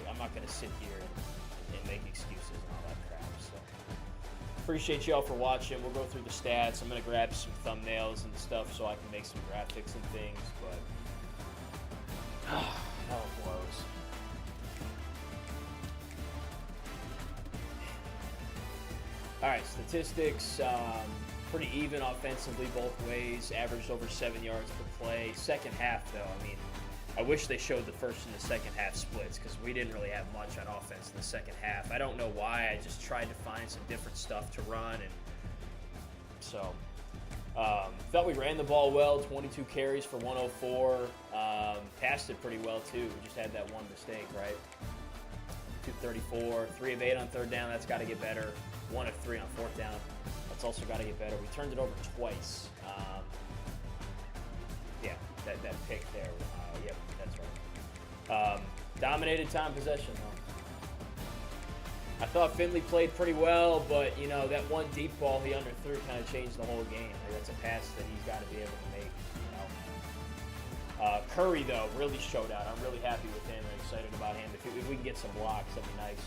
S1: I'm not going to sit here and make excuses and all that crap. So appreciate y'all for watching. We'll go through the stats. I'm going to grab some thumbnails and stuff so I can make some graphics and things. But that one blows. All right, statistics, pretty even offensively both ways, averaged over 7 yards per play. Second half, though, I mean, I wish they showed the first and the second half splits because we didn't really have much on offense in the second half. I don't know why. I just tried to find some different stuff to run, and so thought we ran the ball well, 22 carries for 104. Passed it pretty well, too. We just had that one mistake, right? 234, 3 of 8 on third down. That's got to get better. 1 of 3 on fourth down. That's also got to get better. We turned it over twice. Yeah, that pick there. Yep, that's right. Dominated time possession, though. I thought Finley played pretty well, but, that one deep ball he underthrew kind of changed the whole game. That's a pass that he's got to be able to make, Curry, though, really showed out. I'm really happy with him and excited about him. If we can get some blocks, that'd be nice.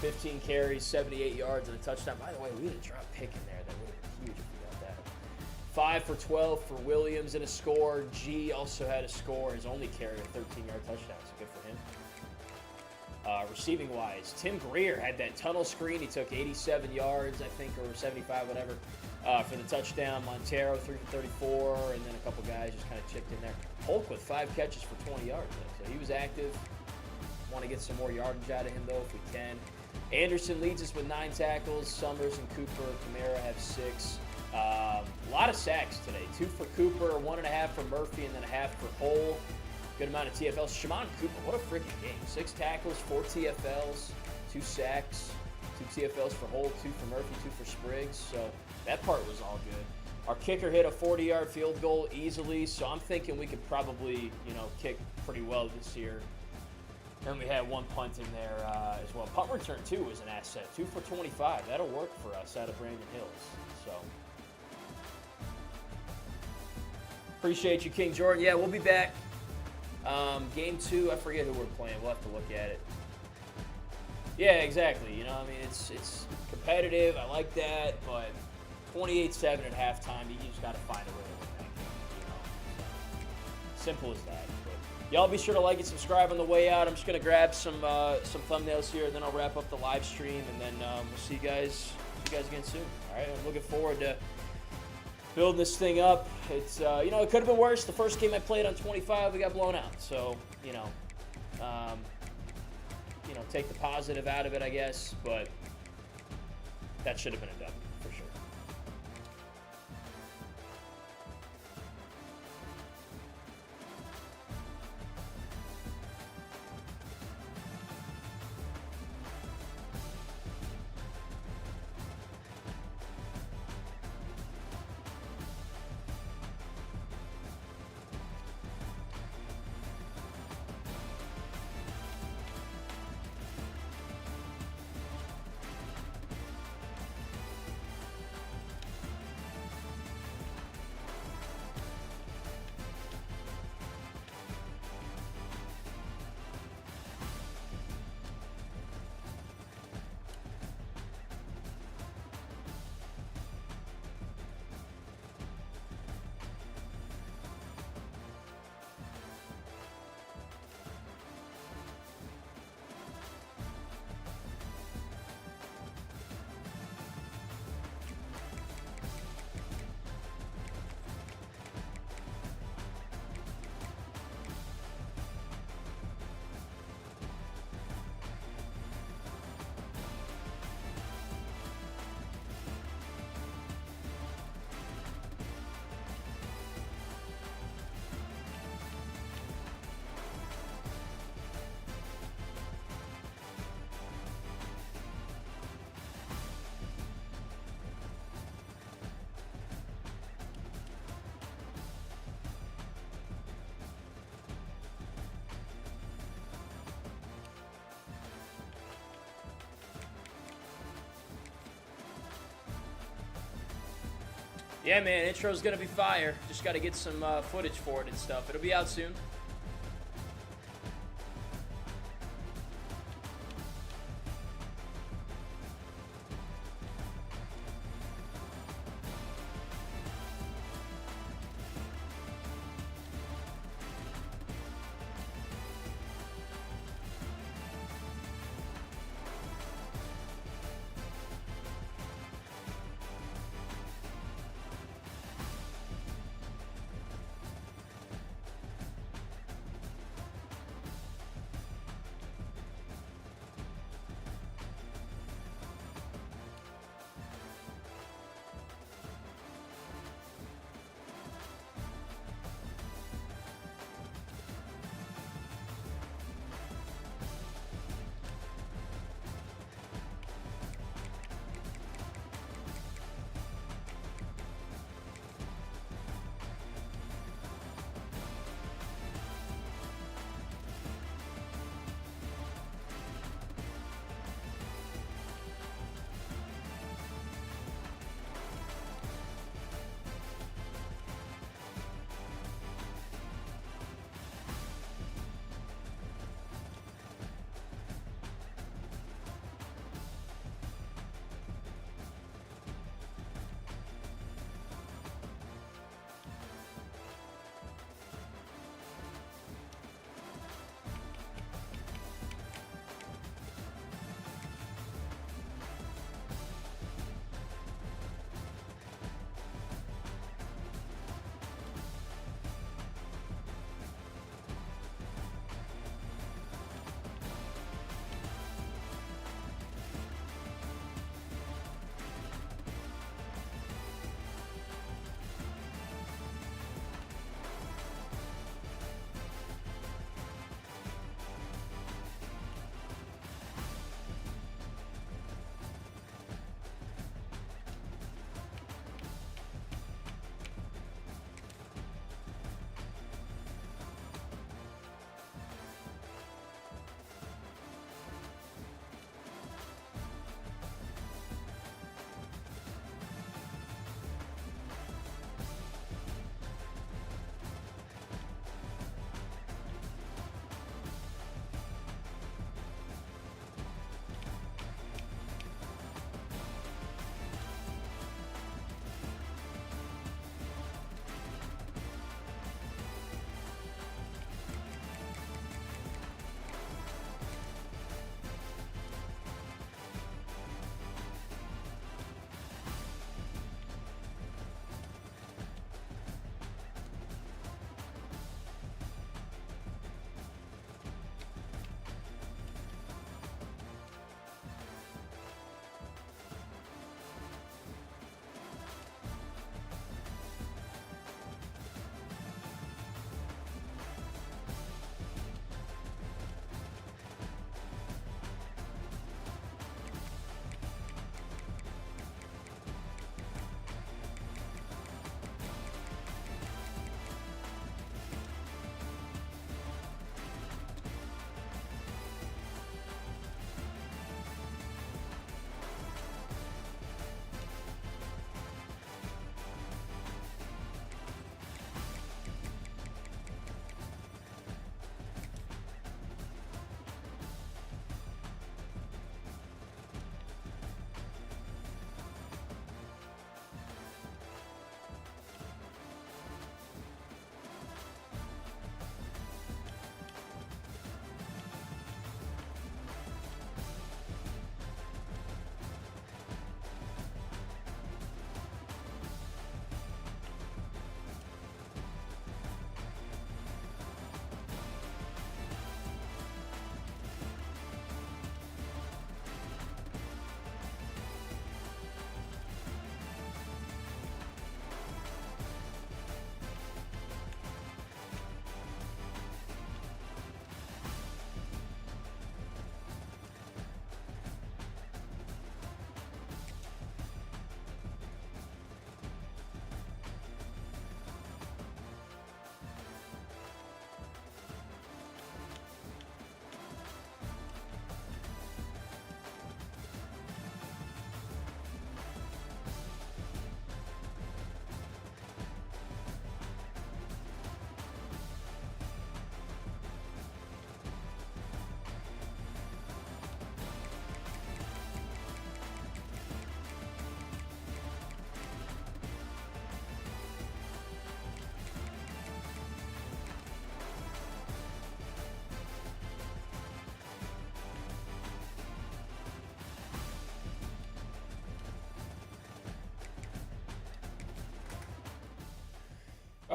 S1: 15 carries, 78 yards, and a touchdown. By the way, we had a drop pick in there. That would have been huge if we got that. 5 for 12 for Williams and a score. G also had a score. His only carry, a 13-yard touchdown, so good for him. Receiving-wise, Tim Greer had that tunnel screen. He took 87 yards, I think, or 75, whatever, for the touchdown. Montero, 3 for 34, and then a couple guys just kind of chipped in there. Polk with 5 catches for 20 yards, though, so he was active. Want to get some more yardage out of him, though, if we can. Anderson leads us with 9 tackles. Summers and Cooper, Kamara have 6. A lot of sacks today. 2 for Cooper, 1.5 for Murphy, and then a half for Hole. Good amount of TFLs. Shimon Cooper, what a freaking game. 6 tackles, 4 TFLs, 2 sacks, 2 TFLs for Hole, 2 for Murphy, 2 for Spriggs. So that part was all good. Our kicker hit a 40-yard field goal easily, so I'm thinking we could probably, kick pretty well this year. Then we had 1 punt in there as well. Punt return, too, was an asset. 2 for 25. That'll work for us out of Brandon Hills. So appreciate you, King Jordan. Yeah, we'll be back. Game 2, I forget who we're playing. We'll have to look at it. Yeah, exactly. It's competitive. I like that, but 28-7 at halftime. You just got to find a way to win that game. Simple as that. Y'all be sure to like and subscribe on the way out. I'm just going to grab some thumbnails here, and then I'll wrap up the live stream, and then we'll see you guys again soon. All right, I'm looking forward to building this thing up. It's it could have been worse. The first game I played on 25, we got blown out. So take the positive out of it, I guess. But that should have been a W for sure. Yeah, man, intro's gonna be fire. Just gotta get some footage for it and stuff. It'll be out soon.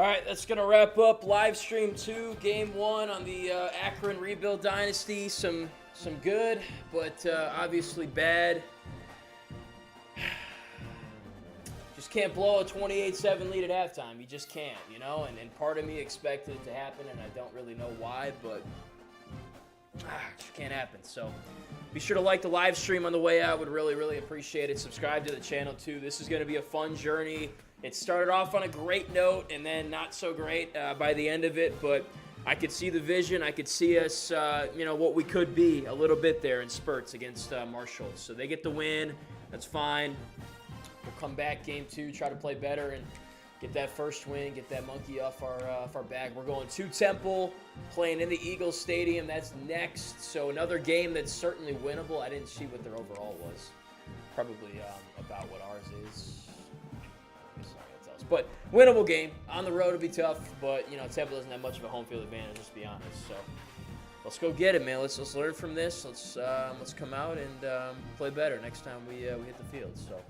S1: All right, that's going to wrap up live stream 2, game 1 on the Akron Rebuild Dynasty. Some good, but obviously bad. Just can't blow a 28-7 lead at halftime. You just can't, you know? And part of me expected it to happen, and I don't really know why, but it just can't happen. So be sure to like the live stream on the way out. Would really, really appreciate it. Subscribe to the channel, too. This is going to be a fun journey. It started off on a great note and then not so great by the end of it, but I could see the vision. I could see us, what we could be a little bit there in spurts against Marshall. So they get the win. That's fine. We'll come back game 2, try to play better and get that first win, get that monkey off our back. We're going to Temple, playing in the Eagles Stadium. That's next. So another game that's certainly winnable. I didn't see what their overall was. Probably about what ours is. But winnable game. On the road, it'll be tough. But, Temple doesn't have much of a home field advantage, let's be honest. So let's go get it, man. Let's learn from this. Let's come out and play better next time we hit the field. So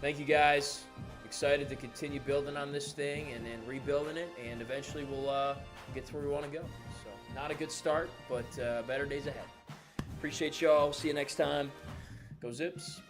S1: thank you, guys. Excited to continue building on this thing and rebuilding it. And eventually we'll get to where we want to go. So not a good start, but better days ahead. Appreciate y'all. See you next time. Go Zips.